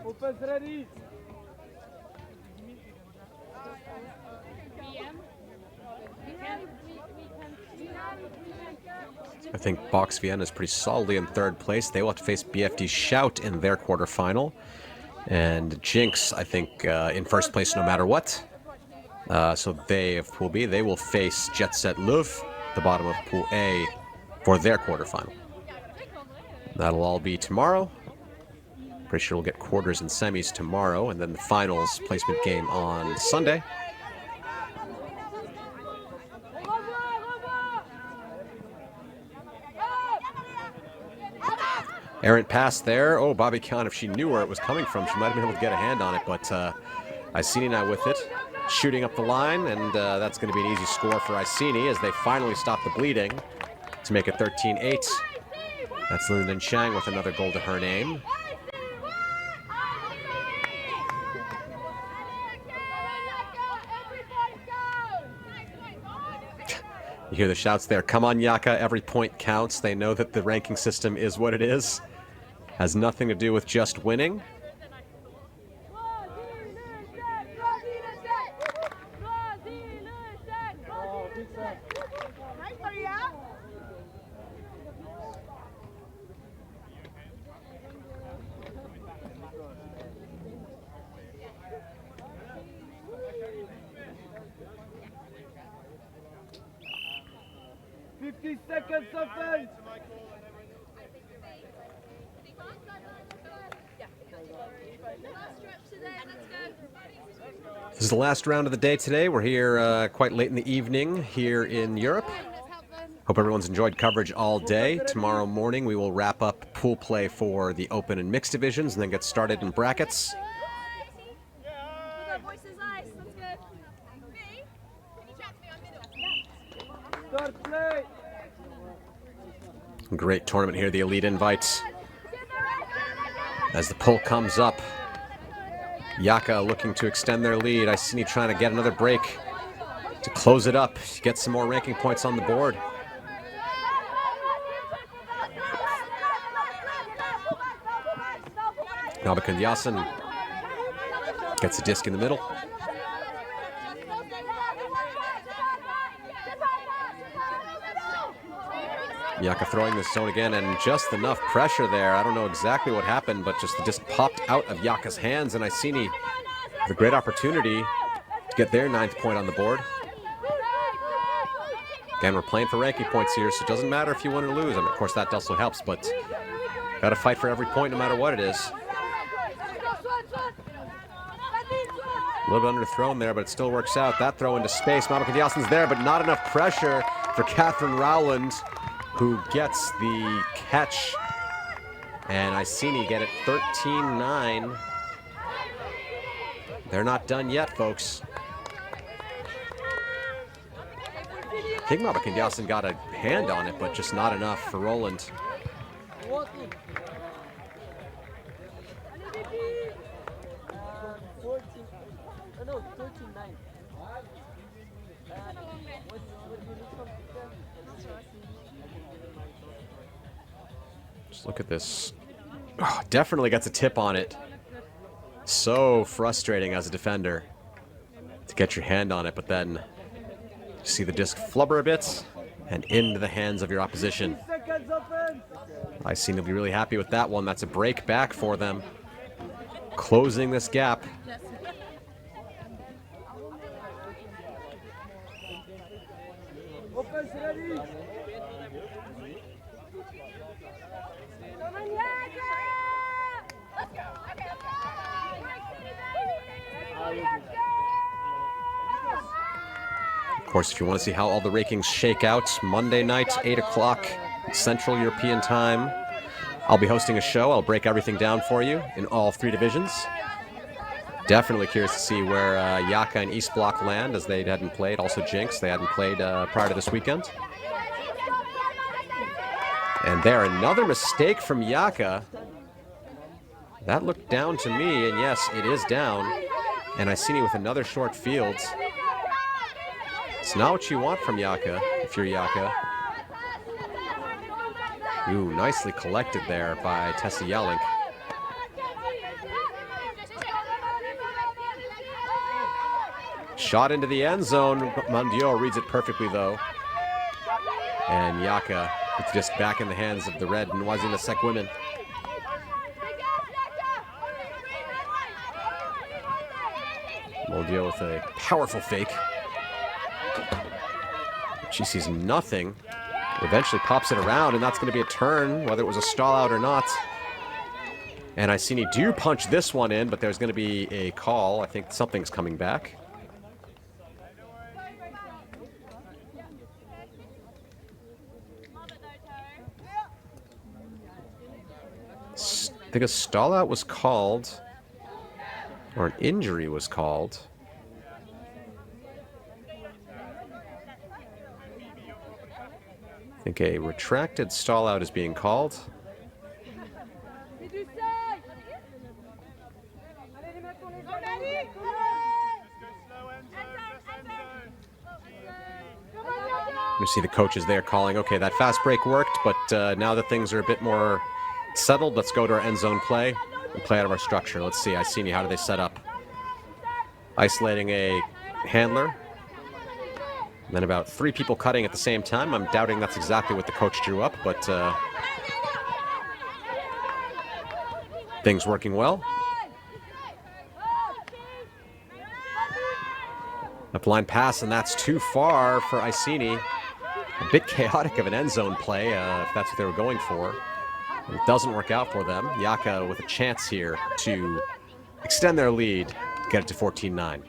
Opens ready. I think Box Vienna is pretty solidly in 3rd place. They will have to face BFD Shout in their quarterfinal. And Jinx, I think, in 1st place no matter what. So they, of Pool B, they will face Jet Set Luv, the bottom of Pool A, for their quarterfinal. That'll all be tomorrow. Pretty sure we'll get quarters and semis tomorrow, and then the finals placement game on Sunday. Errant pass there. Oh, Bobby Khan, if she knew where it was coming from, she might have been able to get a hand on it, but Iceni now with it, shooting up the line, and that's going to be an easy score for Iceni as they finally stop the bleeding to make it 13-8. That's Linden Chang with another goal to her name. You hear the shouts there. Come on, YAKA, every point counts. They know that the ranking system is what it is. Has nothing to do with just winning. Seconds open. This is the last round of the day today. We're here quite late in the evening here in Europe. Hope everyone's enjoyed coverage all day. Tomorrow morning we will wrap up pool play for the open and mixed divisions and then get started in brackets. Start play. Great tournament here, the Elite Invite. As the pull comes up, YAKA looking to extend their lead. Iceni trying to get another break to close it up, get some more ranking points on the board. Nabakandiasan gets a disc in the middle. YAKA throwing this zone again, and just enough pressure there. I don't know exactly what happened, but just the disc popped out of YAKA's hands, and Iceni with a great opportunity to get their 9th point on the board. Again, we're playing for ranking points here, so it doesn't matter if you win or lose. I mean, of course, that also helps, but got to fight for every point no matter what it is. A little bit underthrown there, but it still works out. That throw into space. Mabakandiasan's there, but not enough pressure for Catherine Rowland, who gets the catch. And Iceni get it 13-9. They're not done yet, folks. I think Mabakandiasan got a hand on it, but just not enough for Roland. Look at this. Oh, definitely gets a tip on it. So frustrating as a defender to get your hand on it, but then you see the disc flubber a bit and into the hands of your opposition. Seconds offense. Iceni will be really happy with that one. That's a break back for them. Closing this gap. Offense ready. Of course, if you want to see how all the rankings shake out, Monday night, 8 o'clock Central European Time, I'll be hosting a show. I'll break everything down for you in all 3 divisions. Definitely curious to see where YAKA and East Block land, as they hadn't played. Also Jinx, they hadn't played prior to this weekend. And there, another mistake from YAKA. That looked down to me, and yes, it is down. And Iceni with another short field. It's not what you want from YAKA, if you're YAKA. Ooh, nicely collected there by Tessa Yelink. Shot into the end zone. Mondial reads it perfectly, though. And YAKA with the disc back in the hands of the red Noisy-le-Sec women. Mondial with a powerful fake. She sees nothing. Eventually pops it around, and that's going to be a turn, whether it was a stall out or not. And Iceni do punch this one in, but there's going to be a call. I think something's coming back. I think a stall out was called, or an injury was called. I think a retracted stall out is being called. You see the coaches there calling, okay, that fast break worked, but now that things are a bit more settled, let's go to our end zone play and play out of our structure. Let's see, Iceni, how do they set up? Isolating a handler. And then about 3 people cutting at the same time. I'm doubting that's exactly what the coach drew up, but things working well. Up line pass, and that's too far for Iceni. A bit chaotic of an end zone play, if that's what they were going for. It doesn't work out for them. YAKA with a chance here to extend their lead, get it to 14-9.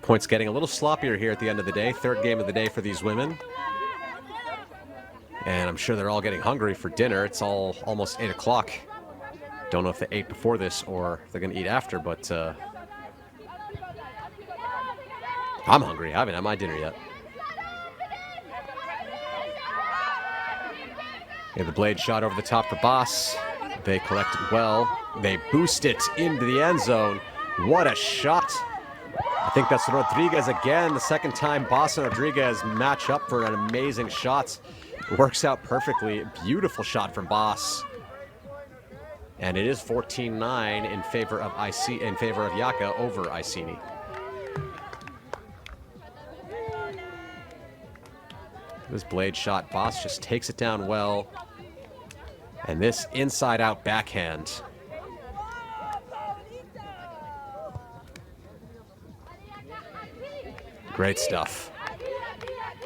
Points getting a little sloppier here at the end of the day. 3rd game of the day for these women. And I'm sure they're all getting hungry for dinner. It's all almost 8 o'clock. Don't know if they ate before this or if they're going to eat after, but I'm hungry. I haven't had my dinner yet. Yeah, the blade shot over the top for Boss. They collected well. They boost it into the end zone. What a shot. I think that's Rodriguez again. The 2nd time Boss and Rodriguez match up for an amazing shot. Works out perfectly. Beautiful shot from Boss. And it is 14-9 in favor of YAKA over Iceni. This blade shot, Boss just takes it down well. And this inside-out backhand. Great stuff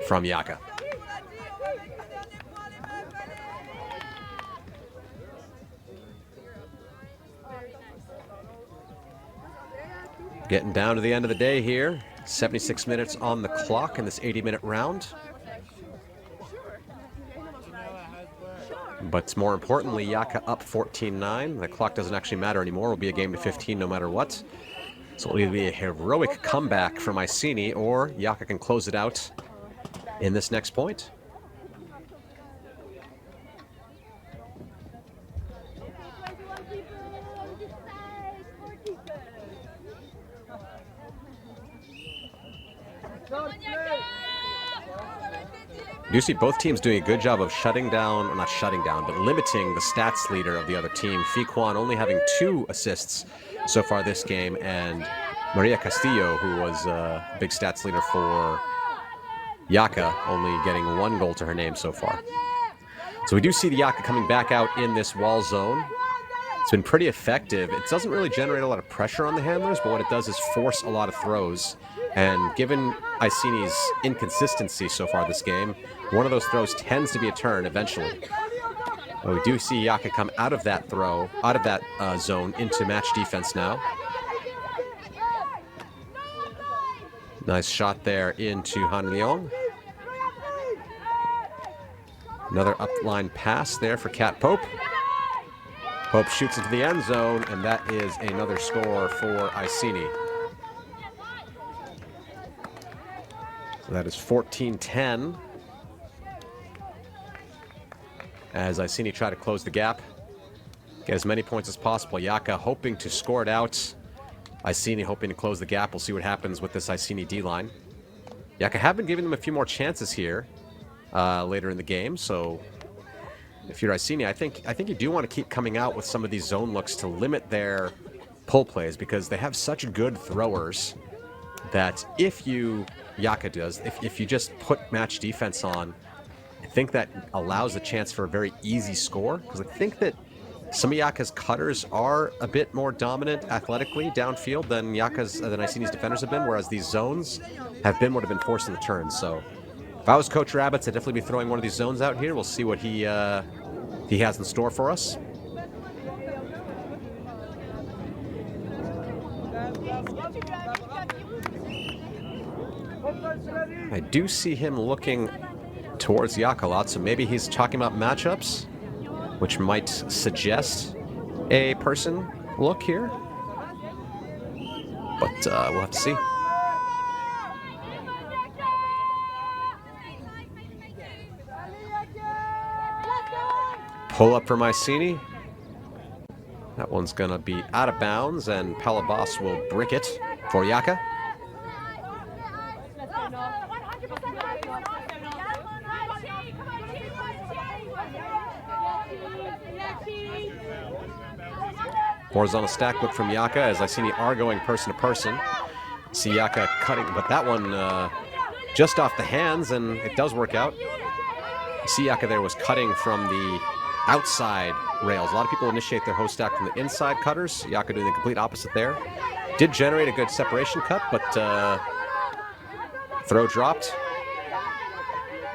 from YAKA. Getting down to the end of the day here. 76 minutes on the clock in this 80-minute round. But more importantly, YAKA up 14-9. The clock doesn't actually matter anymore. It will be a game to 15 no matter what. So it'll either be a heroic comeback from Iceni, or YAKA can close it out in this next point. You see both teams doing a good job of shutting down, or not shutting down, but limiting the stats leader of the other team. Fiquan only having 2 assists so far this game, and Maria Castillo, who was a big stats leader for YAKA, only getting 1 goal to her name so far. So we do see the YAKA coming back out in this wall zone. It's been pretty effective. It doesn't really generate a lot of pressure on the handlers, but what it does is force a lot of throws. And given Iceni's inconsistency so far this game, one of those throws tends to be a turn eventually. But we do see YAKA come out of that throw, out of that zone into match defense now. Nice shot there into Han Leong. Another upline pass there for Kat Pope. Pope shoots into the end zone, and that is another score for Iceni. So that is 14-10. As Iceni try to close the gap, get as many points as possible. YAKA hoping to score it out. Iceni hoping to close the gap. We'll see what happens with this Iceni D-line. YAKA have been giving them a few more chances here later in the game, so if you're Iceni, I think you do want to keep coming out with some of these zone looks to limit their pull plays, because they have such good throwers that if you, YAKA does, if you just put match defense on, I think that allows a chance for a very easy score, because I think that some of YAKA's cutters are a bit more dominant athletically downfield than Iceni's defenders have been, whereas these zones have been what have been forcing the turns. So if I was Coach Rabbits, I'd definitely be throwing one of these zones out here. We'll see what he has in store for us. I do see him looking towards YAKA a lot, so maybe he's talking about matchups, which might suggest a person look here. But we'll have to see. Pull up from Iceni. That one's going to be out of bounds, and Palabas will brick it for YAKA. Horizontal stack look from YAKA as Iceni are going person to person. See YAKA cutting, but that one just off the hands, and it does work out. See YAKA there was cutting from the outside rails. A lot of people initiate their host stack from the inside cutters. YAKA doing the complete opposite there. Did generate a good separation cut, but throw dropped.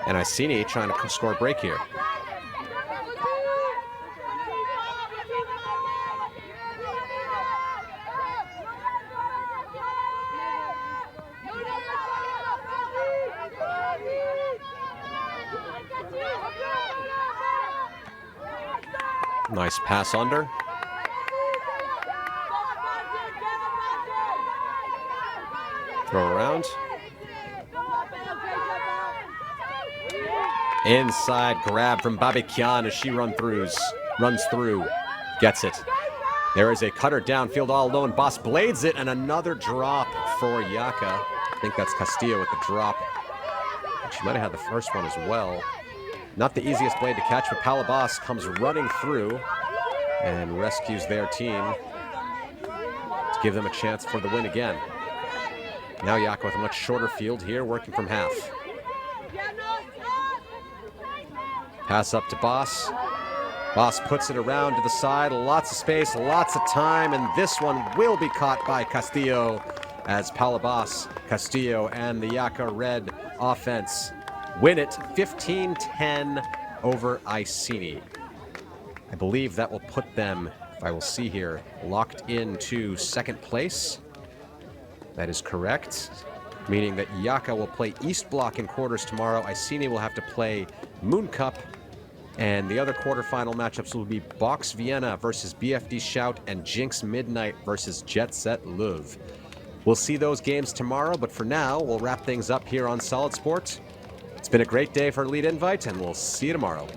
And Iceni trying to score a break here. Nice pass under. Throw around. Inside grab from Babikian as she runs through. Gets it. There is a cutter downfield all alone. Boss blades it, and another drop for YAKA. I think that's Castillo with the drop. She might have had the first one as well. Not the easiest blade to catch, but Palabas comes running through and rescues their team to give them a chance for the win again. Now YAKA with a much shorter field here, working from half. Pass up to Boss. Boss puts it around to the side. Lots of space, lots of time, and this one will be caught by Castillo as Palabas, Castillo, and the YAKA Red offense win it 15-10 over Iceni. I believe that will put them, if I will see here, locked into second place. That is correct, meaning that YAKA will play East Block in quarters tomorrow. Iceni will have to play Moon Cup, and the other quarterfinal matchups will be Box Vienna versus BFD Shout and Jinx Midnight versus Jet Set Louvre. We'll see those games tomorrow, but for now, we'll wrap things up here on Solid Sport. It's been a great day for Elite Invite, and we'll see you tomorrow.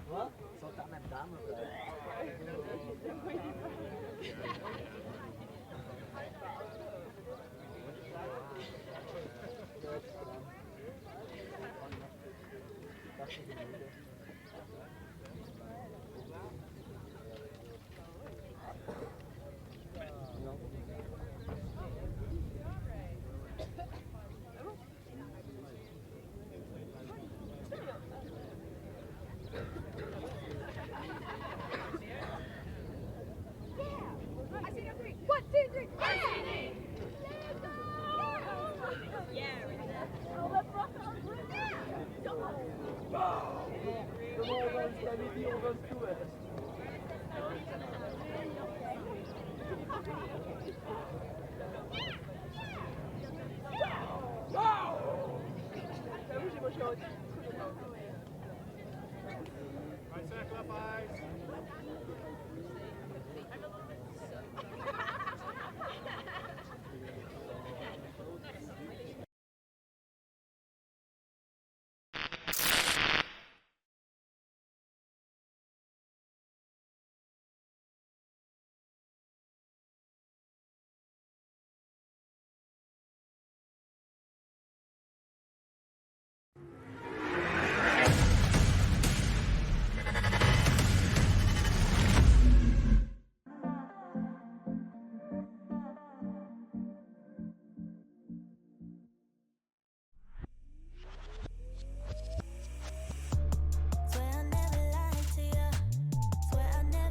Wat? Zal dat met dames?